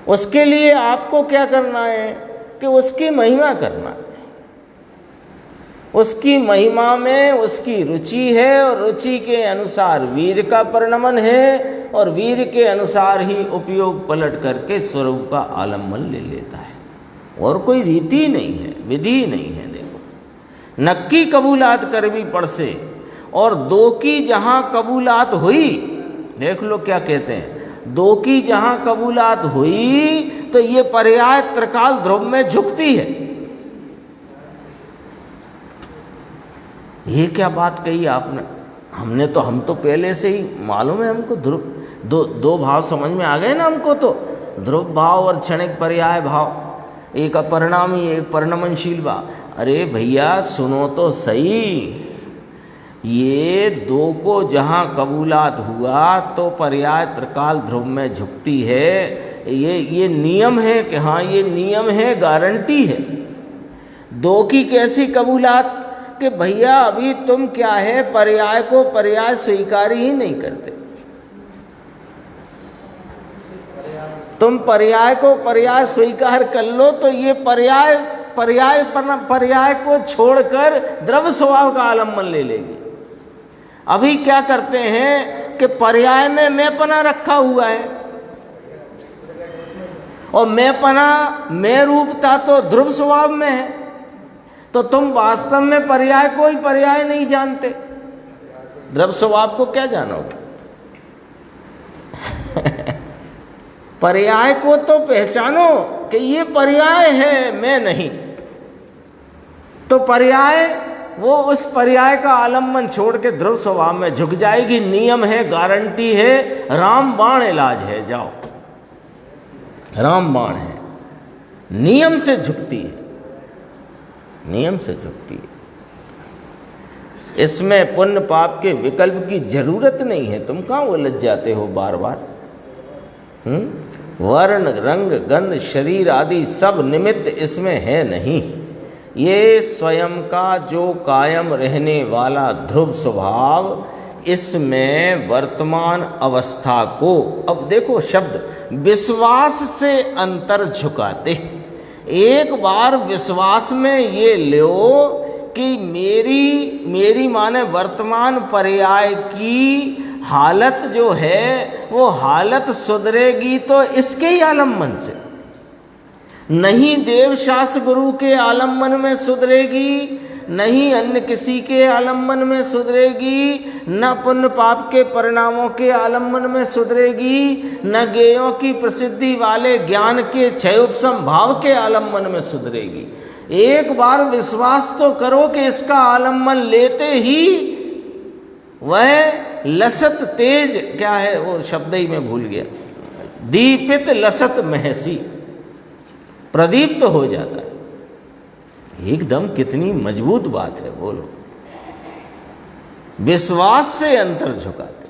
उसके लिए आपको क्या करना है कि उसकी महिमा करना है। उसकी महिमा में उसकी रुचि है, और रुचि के अनुसार वीर का परिणमन है, और वीर के अनुसार ही उपयोग पलट करके स्वरूप का आलम्बन ले लेता है। और कोई रीति नहीं है, विधि नहीं है। देखो, नक्की कबूलात करवी पड़ से, और दो की जहाँ कबूलात हुई, देख लो क्या कहते हैं, दो की जहाँ कबूलात हुई तो ये पर्याय त्रिकाल ध्रुव में झुकती है। ये क्या बात कही आपने? हम तो पहले से ही मालूम है हमको। ध्रुव दो भाव समझ में आ गए ना हमको। तो ध्रुव भाव और क्षणिक पर्याय भाव, एक अपरिणामी एक परिणमनशील भाव। अरे भैया सुनो तो सही, ये दो को जहाँ कबूलात हुआ तो पर्याय त्रिकाल ध्रुव में झुकती है। ये नियम है कि हाँ, ये नियम है, गारंटी है। दो की कैसी कबूलात कि भैया अभी तुम क्या है, पर्याय को पर्याय स्वीकार ही नहीं करते। तुम पर्याय को पर्याय स्वीकार कर लो तो ये पर्याय को छोड़कर द्रव्य स्वभाव का आलम्बन ले लेगी। अभी क्या करते हैं कि पर्याय में मैंपना रखा हुआ है, और मैंपना मैं रूपता तो ध्रुव स्वभाव में है। तो तुम वास्तव में पर्याय को ही पर्याय नहीं जानते, द्रव्य स्वभाव को क्या जानोगे? पर्याय को तो पहचानो कि ये पर्याय है, मैं नहीं। तो पर्याय, वो उस पर्याय का आलम्बन छोड़ के ध्रुव स्वभाव में झुक जाएगी। नियम है, गारंटी है, रामबाण इलाज है। जाओ, रामबाण है, नियम से झुकती है, नियम से झुकती है। इसमें पुण्य पाप के विकल्प की जरूरत नहीं है। तुम कहाँ उलझ जाते हो बार बार? वर्ण रंग गंध शरीर आदि सब निमित्त इसमें है नहीं। ये स्वयं का जो कायम रहने वाला ध्रुव स्वभाव, इसमें वर्तमान अवस्था को, अब देखो शब्द, विश्वास से अंतर झुकाते। एक बार विश्वास में ये लो कि मेरी माने वर्तमान पर्याय की हालत जो है वो हालत सुधरेगी तो इसके ही आलम्बन से, नहीं देव शास्त्र गुरु के आलम्बन में सुधरेगी, नहीं अन्य किसी के आलम्बन में सुधरेगी, न पुण्य पाप के परिणामों के आलम्बन में सुधरेगी, न गेयों की प्रसिद्धि वाले ज्ञान के क्षयोपशम भाव के आलम्बन में सुधरेगी। एक बार विश्वास तो करो कि इसका आलम्बन लेते ही वह लसत तेज, क्या है वो शब्द ही मैं भूल गया, दीपित लसत महसी, प्रदीप्त हो जाता है एकदम। कितनी मजबूत बात है, बोलो। विश्वास से अंतर झुकाते,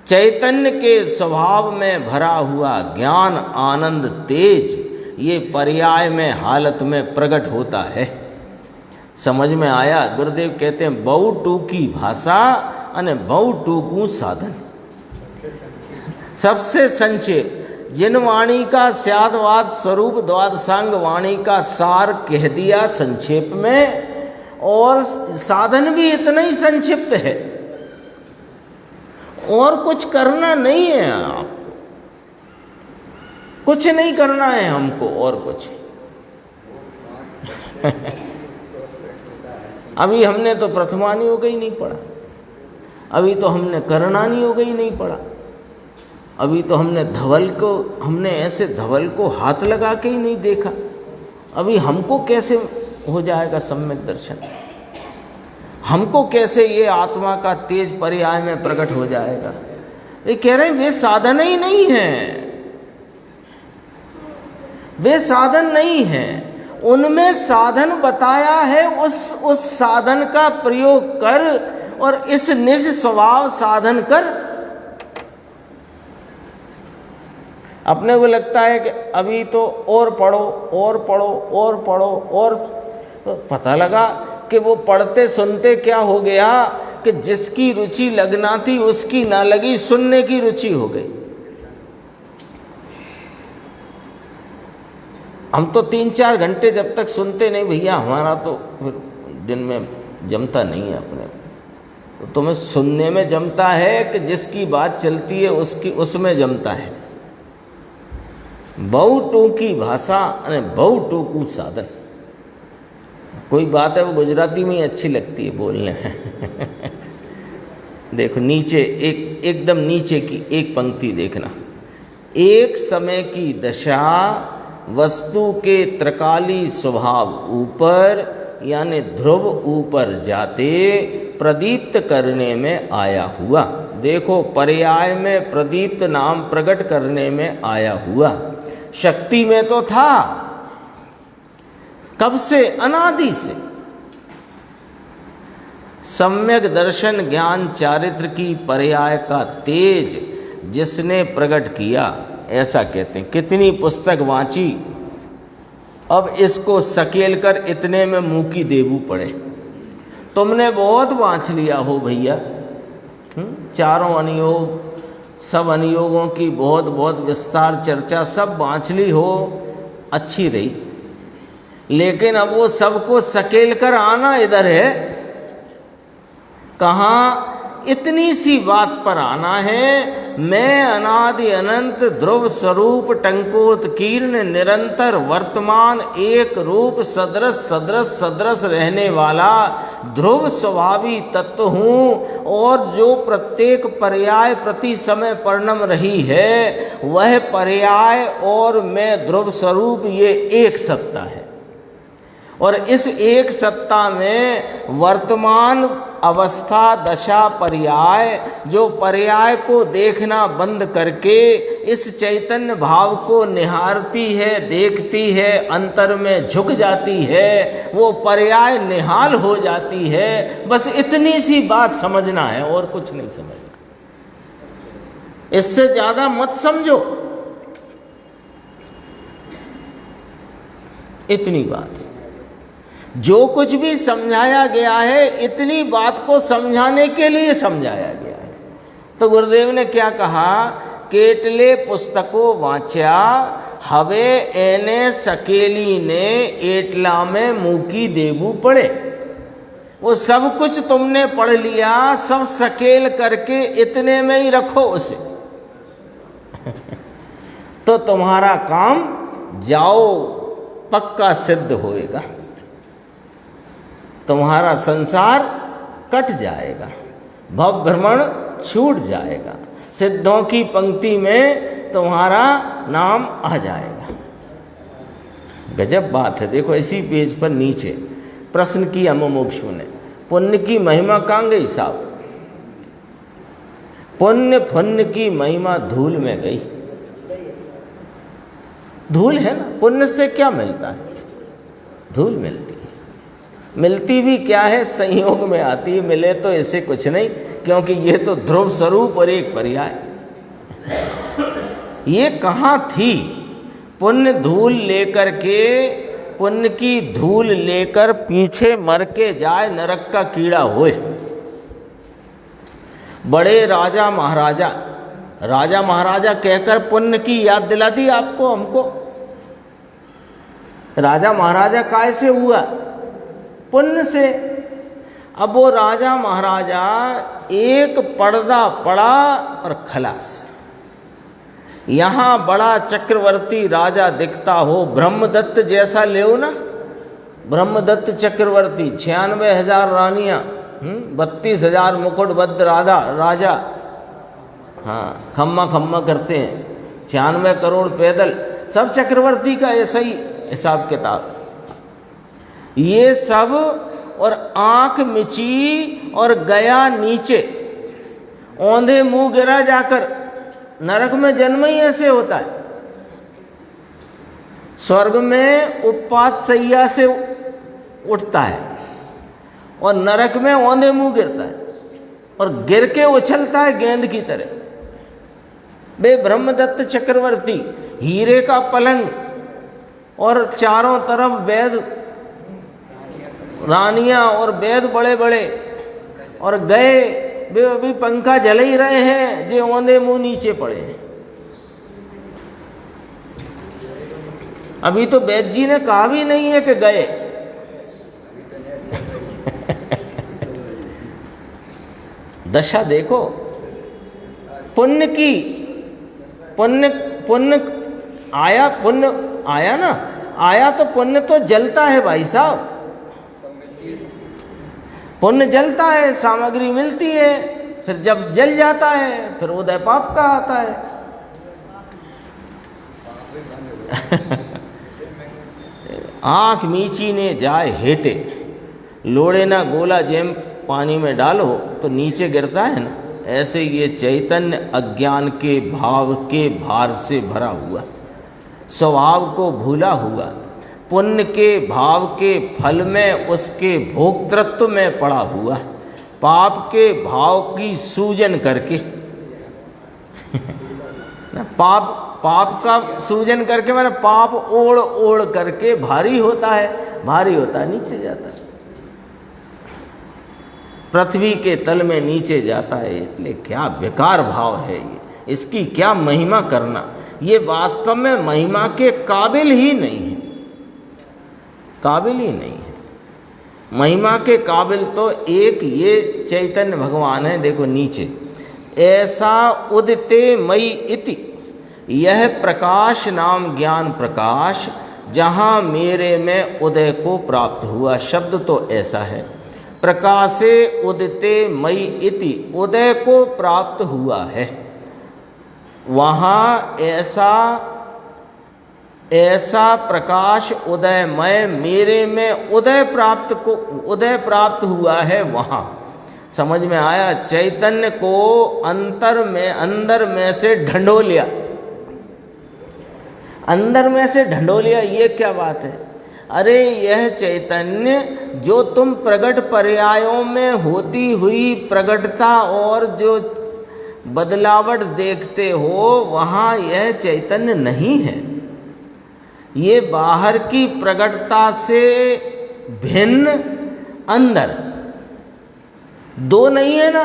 चैतन्य के स्वभाव में भरा हुआ ज्ञान आनंद तेज, ये पर्याय में हालत में प्रकट होता है। समझ में आया? गुरुदेव कहते हैं बहु टूकी भाषा अने बहु टूकू साधन। सबसे संक्षेप, जिन वाणी का स्यादवाद स्वरूप द्वादशांग वाणी का सार कह दिया संक्षेप में, और साधन भी इतना ही संक्षिप्त है, और कुछ करना नहीं है आपको, कुछ नहीं करना है हमको और कुछ। अभी हमने तो प्रथमानी योग ही नहीं पढ़ा, अभी तो हमने करणानी योग ही नहीं पढ़ा, अभी तो हमने ऐसे धवल को हाथ लगा के ही नहीं देखा। अभी हमको कैसे हो जाएगा सम्यक दर्शन? हमको कैसे ये आत्मा का तेज पर्याय में प्रकट हो जाएगा? ये कह रहे हैं वे साधन ही नहीं है, वे साधन नहीं है। उनमें साधन बताया है, उस साधन का प्रयोग कर और इस निज स्वभाव साधन कर। अपने को लगता है कि अभी तो और पढ़ो और पढ़ो और पढ़ो, और तो पता लगा कि वो पढ़ते सुनते क्या हो गया कि जिसकी रुचि लगना थी उसकी ना लगी, सुनने की रुचि हो गई। हम तो 3-4 घंटे जब तक सुनते नहीं भैया, हमारा तो फिर दिन में जमता नहीं है अपने। तो तुम्हें सुनने में जमता है कि जिसकी बात चलती है उसमें जमता है। बहु टूकी भाषा अने बहु टूकू साधन। कोई बात है वो गुजराती में ही अच्छी लगती है बोलने में। देखो नीचे एकदम नीचे की एक पंक्ति देखना। एक समय की दशा वस्तु के त्रिकाली स्वभाव ऊपर यानी ध्रुव ऊपर जाते प्रदीप्त करने में आया हुआ। देखो पर्याय में प्रदीप्त नाम प्रकट करने में आया हुआ। शक्ति में तो था कब से? अनादि से। सम्यक दर्शन ज्ञान चारित्र की पर्याय का तेज जिसने प्रकट किया, ऐसा कहते हैं। कितनी पुस्तक वांची, अब इसको सकेल कर इतने में मुंह की देबू पड़े। तुमने बहुत वांच लिया हो भैया, चारों अनुयोग, सब अनुयोगों की बहुत बहुत विस्तार चर्चा सब वांच ली हो, अच्छी रही, लेकिन अब वो सबको सकेल कर आना इधर है। कहाँ? इतनी सी बात पर आना है, मैं अनादि अनंत ध्रुव स्वरूप टंकोत्कीर्ण निरंतर वर्तमान एक रूप सदृश सदृश सदृश रहने वाला ध्रुव स्वभावी तत्व हूँ, और जो प्रत्येक पर्याय प्रति समय परिणम रही है वह पर्याय और मैं ध्रुव स्वरूप ये एक सत्ता है। और इस एक सत्ता में वर्तमान अवस्था दशा पर्याय, जो पर्याय को देखना बंद करके इस चैतन्य भाव को निहारती है, देखती है, अंतर में झुक जाती है, वो पर्याय निहाल हो जाती है। बस इतनी सी बात समझना है और कुछ नहीं समझना, इससे ज्यादा मत समझो। इतनी बात है। जो कुछ भी समझाया गया है इतनी बात को समझाने के लिए समझाया गया है। तो गुरुदेव ने क्या कहा? केटले पुस्तकों वांचा हवे एने सकेली ने एटला में मुकी देबू पड़े। वो सब कुछ तुमने पढ़ लिया, सब सकेल करके इतने में ही रखो उसे। तो तुम्हारा काम जाओ पक्का सिद्ध होएगा, तुम्हारा संसार कट जाएगा, भव भ्रमण छूट जाएगा, सिद्धों की पंक्ति में तुम्हारा नाम आ जाएगा। गजब बात है। देखो इसी पेज पर नीचे प्रश्न किया मुमुक्षु ने, पुण्य की महिमा कहाँ गई साहब? पुण्य फुण्य की महिमा धूल में गई। धूल है ना। पुण्य से क्या मिलता है? धूल मिलती है। मिलती भी क्या है? संयोग में आती है। मिले तो ऐसे कुछ नहीं, क्योंकि ये तो ध्रुव स्वरूप और एक पर्याय। ये कहाँ थी? पुण्य धूल लेकर के, पुण्य की धूल लेकर पीछे मर के जाए, नरक का कीड़ा होए। बड़े राजा महाराजा, राजा महाराजा कहकर पुण्य की याद दिला दी आपको, हमको। राजा महाराजा काय से हुआ? पुण्य से। अब वो राजा महाराजा एक पर्दा पड़ा और खलास। यहाँ बड़ा चक्रवर्ती राजा दिखता हो, ब्रह्मदत्त जैसा ले ना, ब्रह्मदत्त चक्रवर्ती, 96,000 रानियाँ, 32,000 मुकुटबद्ध राजा, हाँ, खम्मा खम्मा करते हैं, 96 करोड़ पैदल, सब चक्रवर्ती का ऐसा ही हिसाब किताब। ये सब, और आँख मिची और गया नीचे, औंधे मुंह गिरा जाकर। नरक में जन्म ही ऐसे होता है। स्वर्ग में उपपात सैया से उठता है और नरक में औंधे मुंह गिरता है, और गिर के उछलता है गेंद की तरह। बे ब्रह्मदत्त चक्रवर्ती, हीरे का पलंग और चारों तरफ वैद रानियां और वैद बड़े बड़े, और गए वे अभी पंखा जल ही रहे हैं, जो औंधे मुंह नीचे पड़े हैं। अभी तो वैद्य जी ने कहा भी नहीं है कि गए। दशा देखो पुण्य की। पुण्य आया ना, आया तो पुण्य तो जलता है भाई साहब। पुण्य जलता है, सामग्री मिलती है, फिर जब जल जाता है फिर उदय पाप का आता है। आँख मीची ने जाए हेटे, लोड़े ना गोला जेम पानी में डालो तो नीचे गिरता है ना। ऐसे ये चैतन्य अज्ञान के भाव के भार से भरा हुआ, स्वभाव को भूला हुआ, पुण्य के भाव के फल में उसके भोक्तृत्व में पड़ा हुआ, पाप के भाव की सूजन करके ना, पाप का सूजन करके, मैंने पाप ओढ़ ओढ़ करके भारी होता है, नीचे जाता है, पृथ्वी के तल में नीचे जाता है। इसलिए क्या बेकार भाव है ये, इसकी क्या महिमा करना। ये वास्तव में महिमा के काबिल ही नहीं है, काबिल ही नहीं है। महिमा के काबिल तो एक ये चैतन्य भगवान है। देखो नीचे, ऐसा उदिते मई इति, यह प्रकाश नाम ज्ञान प्रकाश, जहाँ मेरे में उदय को प्राप्त हुआ। शब्द तो ऐसा है, प्रकाशे उदिते मई इति, उदय को प्राप्त हुआ है। वहाँ ऐसा प्रकाश उदयमय मेरे में उदय प्राप्त हुआ है। वहाँ समझ में आया? चैतन्य को अंदर में से ढंढोलिया, अंदर में से ढंढोलिया। ये क्या बात है? अरे यह चैतन्य जो तुम प्रगट पर्यायों में होती हुई प्रगटता और जो बदलावट देखते हो, वहाँ यह चैतन्य नहीं है। ये बाहर की प्रगटता से भिन्न अंदर। दो नहीं है ना,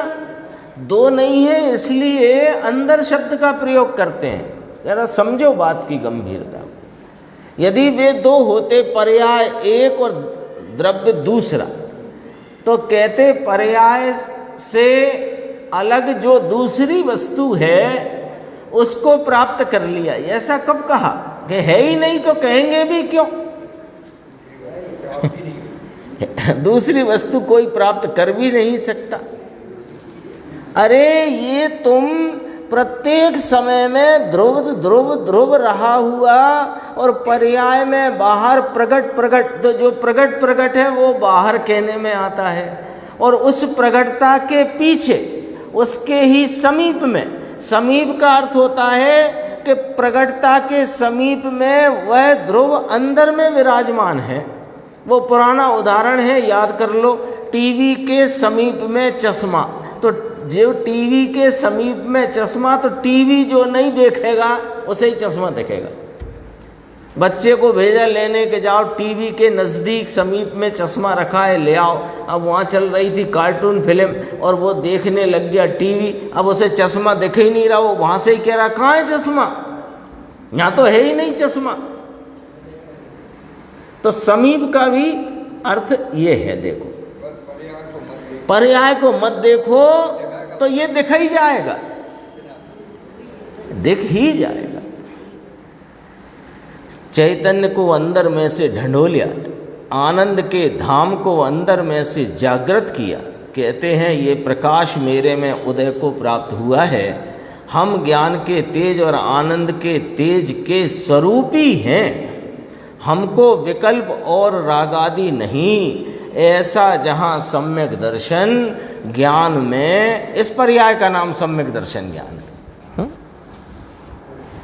दो नहीं है, इसलिए अंदर शब्द का प्रयोग करते हैं। जरा समझो बात की गंभीरता। यदि वे दो होते, पर्याय एक और द्रव्य दूसरा, तो कहते पर्याय से अलग जो दूसरी वस्तु है उसको प्राप्त कर लिया। ऐसा कब कहा? कि है ही नहीं तो कहेंगे भी क्यों? दूसरी वस्तु कोई प्राप्त कर भी नहीं सकता। अरे ये तुम प्रत्येक समय में ध्रुव रहा हुआ, और पर्याय में बाहर प्रगट, तो जो प्रगट है वो बाहर कहने में आता है, और उस प्रगटता के पीछे उसके ही समीप में, समीप का अर्थ होता है कि प्रगटता के समीप में वह ध्रुव अंदर में विराजमान है। वो पुराना उदाहरण है, याद कर लो, टीवी के समीप में चश्मा। तो जो टीवी के समीप में चश्मा, तो टीवी जो नहीं देखेगा उसे ही चश्मा देखेगा। बच्चे को भेजा लेने के, जाओ टीवी के नज़दीक समीप में चश्मा रखा है, ले आओ। अब वहाँ चल रही थी कार्टून फिल्म और वो देखने लग गया टीवी। अब उसे चश्मा दिख ही नहीं रहा, वो वहाँ से ही कह रहा कहाँ है चश्मा, यहाँ तो है ही नहीं चश्मा। तो समीप का भी अर्थ ये है, देखो पर्याय को मत देखो तो ये दिख ही जाएगा, दिख ही जाएगा। चैतन्य को अंदर में से ढंढोलिया, आनंद के धाम को अंदर में से जागृत किया। कहते हैं ये प्रकाश मेरे में उदय को प्राप्त हुआ है। हम ज्ञान के तेज और आनंद के तेज के स्वरूपी हैं। हमको विकल्प और रागादि नहीं, ऐसा जहाँ सम्यक दर्शन ज्ञान में, इस पर्याय का नाम सम्यक दर्शन ज्ञान है।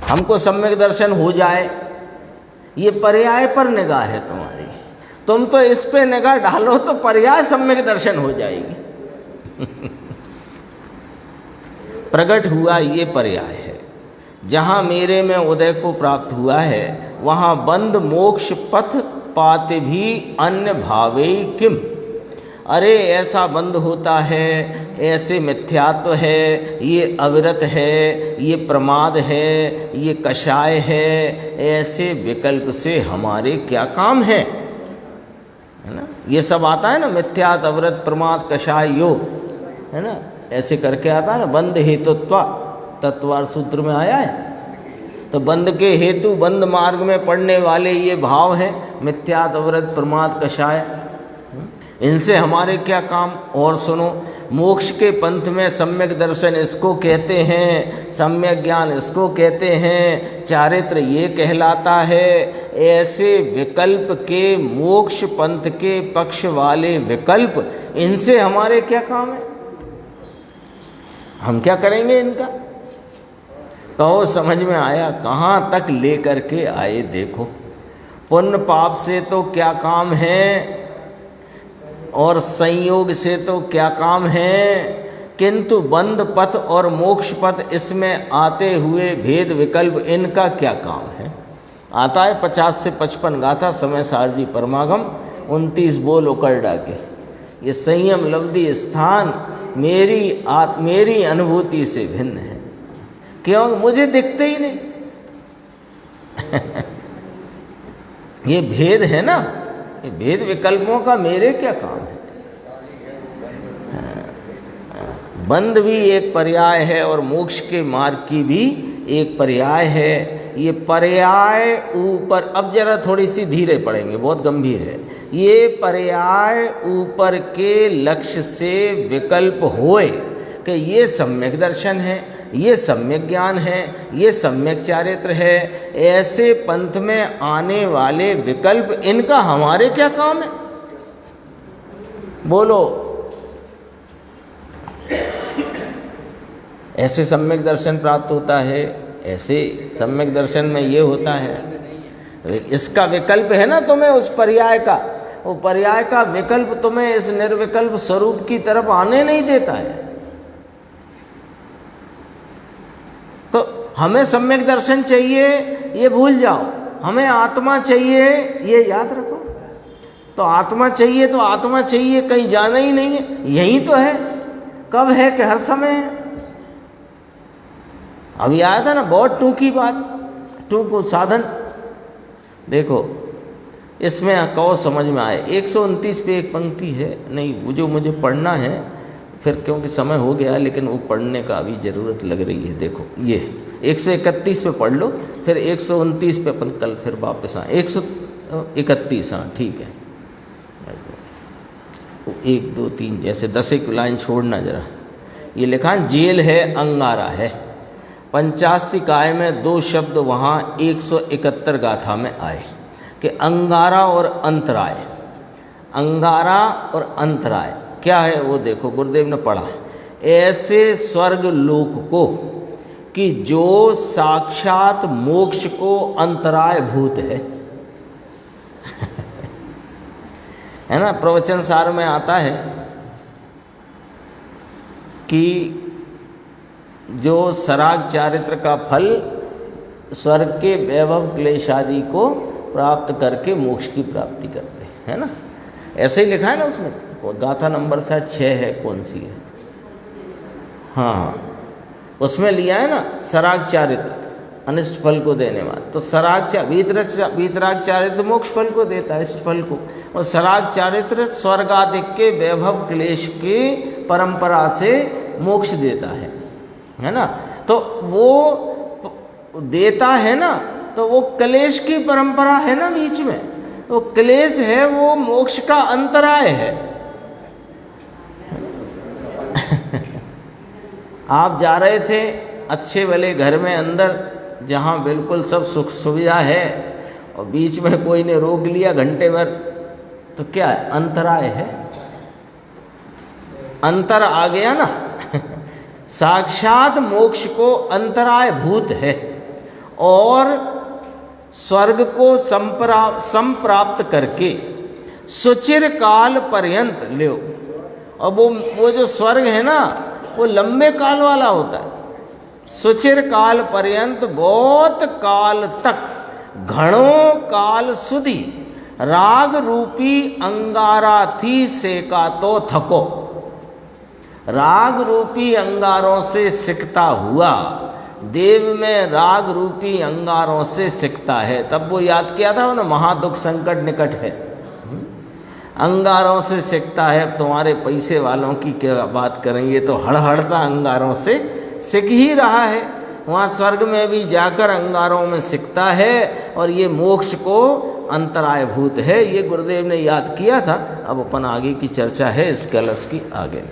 हमको सम्यक दर्शन हो जाए, ये पर्याय पर निगाह है तुम्हारी। तुम तो इस पे निगाह डालो तो पर्याय सम्यक दर्शन हो जाएगी। प्रकट हुआ ये पर्याय है। जहाँ मेरे में उदय को प्राप्त हुआ है, वहाँ बंद मोक्ष पथ पाते भी अन्य भावे किम। अरे ऐसा बंद होता है, ऐसे मिथ्यात्व है, ये अविरत है, ये प्रमाद है, ये कषाय है, ऐसे विकल्प से हमारे क्या काम है ना। ये सब आता है ना, मिथ्यात्व, अविरत, प्रमाद, कषाय, योग, है ना, ऐसे करके आता है ना। बंद हेतुत्व तत्वार सूत्र में आया है। तो बंद के हेतु, बंद मार्ग में पड़ने वाले ये भाव हैं, मिथ्यात्व, अविरत, प्रमाद, कषाय, इनसे हमारे क्या काम। और सुनो, मोक्ष के पंथ में सम्यक दर्शन इसको कहते हैं, सम्यक ज्ञान इसको कहते हैं, चारित्र ये कहलाता है। ऐसे विकल्प के, मोक्ष पंथ के पक्ष वाले विकल्प, इनसे हमारे क्या काम है, हम क्या करेंगे इनका। कहो समझ में आया, कहाँ तक लेकर के आए देखो। पुण्य पाप से तो क्या काम है और संयोग से तो क्या काम है, किंतु बंद पथ और मोक्ष पथ, इसमें आते हुए भेद विकल्प, इनका क्या काम है। आता है 50 से 55 गाथा समय सारजी परमागम 29 बोल उकर डाके। ये संयम लब्धि स्थान मेरी अनुभूति से भिन्न है। क्यों, मुझे दिखते ही नहीं। ये भेद है ना, ये भेद विकल्पों का मेरे क्या काम है। बंध भी एक पर्याय है और मोक्ष के मार्ग की भी एक पर्याय है। ये पर्याय ऊपर, अब जरा थोड़ी सी धीरे पढ़ेंगे, बहुत गंभीर है। ये पर्याय ऊपर के लक्ष्य से विकल्प होए कि ये सम्यक दर्शन है, ये सम्यक ज्ञान है, ये सम्यक चारित्र है, ऐसे पंथ में आने वाले विकल्प, इनका हमारे क्या काम है, बोलो। ऐसे सम्यक दर्शन प्राप्त होता है, ऐसे सम्यक दर्शन में ये होता है। इसका विकल्प है ना तुम्हें उस पर्याय का, वो पर्याय का विकल्प तुम्हें इस निर्विकल्प स्वरूप की तरफ आने नहीं देता है। तो हमें सम्यक दर्शन चाहिए, ये भूल जाओ। हमें आत्मा चाहिए, ये याद रखो। तो आत्मा चाहिए तो आत्मा चाहिए, कहीं जाना ही नहीं है, यही तो है। कब है कि हर समय है। अभी आया था ना, बहुत टूकी बात, टूक साधन। देखो इसमें कहो समझ में आए। 129 पे एक पंक्ति है, नहीं वो जो मुझे पढ़ना है फिर, क्योंकि समय हो गया, लेकिन वो पढ़ने का अभी ज़रूरत लग रही है। देखो ये 131 पे पढ़ लो, फिर 129 पे अपन कल फिर वापस आए। 131, हाँ ठीक है। 1 2 3 जैसे 10 एक लाइन छोड़ना जरा। ये लिखा जेल है, अंगारा है। पंचास्तिकाय में 2 शब्द वहाँ 171 गाथा में आए कि अंगारा और अंतराय। अंगारा और अंतराय क्या है वो देखो, गुरुदेव ने पढ़ा। ऐसे स्वर्ग लोक को कि जो साक्षात मोक्ष को अंतराय भूत है ना। प्रवचन सार में आता है कि जो सराग चारित्र का फल स्वर्ग के वैभव क्लेश आदि को प्राप्त करके मोक्ष की प्राप्ति करते हैं, है ना। ऐसे ही लिखा है ना उसमें, गाथा नंबर शायद 6 है, कौन सी है, हाँ उसमें लिया है ना, सराग चारित्र अनिष्ट फल को देने वाला। तो वीतराग चारित्र मोक्ष फल को देता है, इष्ट फल को, और सराग चारित्र स्वर्गादिक के वैभव क्लेश की परंपरा से मोक्ष देता है ना। तो वो देता है ना, तो वो क्लेश की परंपरा है ना बीच में, वो क्लेश है, वो मोक्ष का अंतराय है। आप जा रहे थे अच्छे भले घर में अंदर, जहाँ बिल्कुल सब सुख सुविधा है, और बीच में कोई ने रोक लिया घंटे भर, तो क्या है, अंतराय है, अंतर आ गया ना। साक्षात मोक्ष को अंतराय भूत है, और स्वर्ग को संप्राप्त करके सुचिर काल पर्यंत ले। और वो जो स्वर्ग है ना, वो लंबे काल वाला होता है। सुचिर काल पर्यंत, बहुत काल तक, घणो काल सुधी राग रूपी अंगारा थी सेका तो थको। राग रूपी अंगारों से सिकता हुआ, देव में राग रूपी अंगारों से सिकता है। तब वो याद किया था ना, महादुख संकट निकट है, अंगारों से सिकता है। तुम्हारे पैसे वालों की क्या बात करेंगे, तो हड़हड़ता अंगारों से सिक ही रहा है। वहाँ स्वर्ग में भी जाकर अंगारों में सिकता है, और ये मोक्ष को अंतरायभूत है। ये गुरुदेव ने याद किया था। अब अपन आगे की चर्चा है इस कलश की आगे।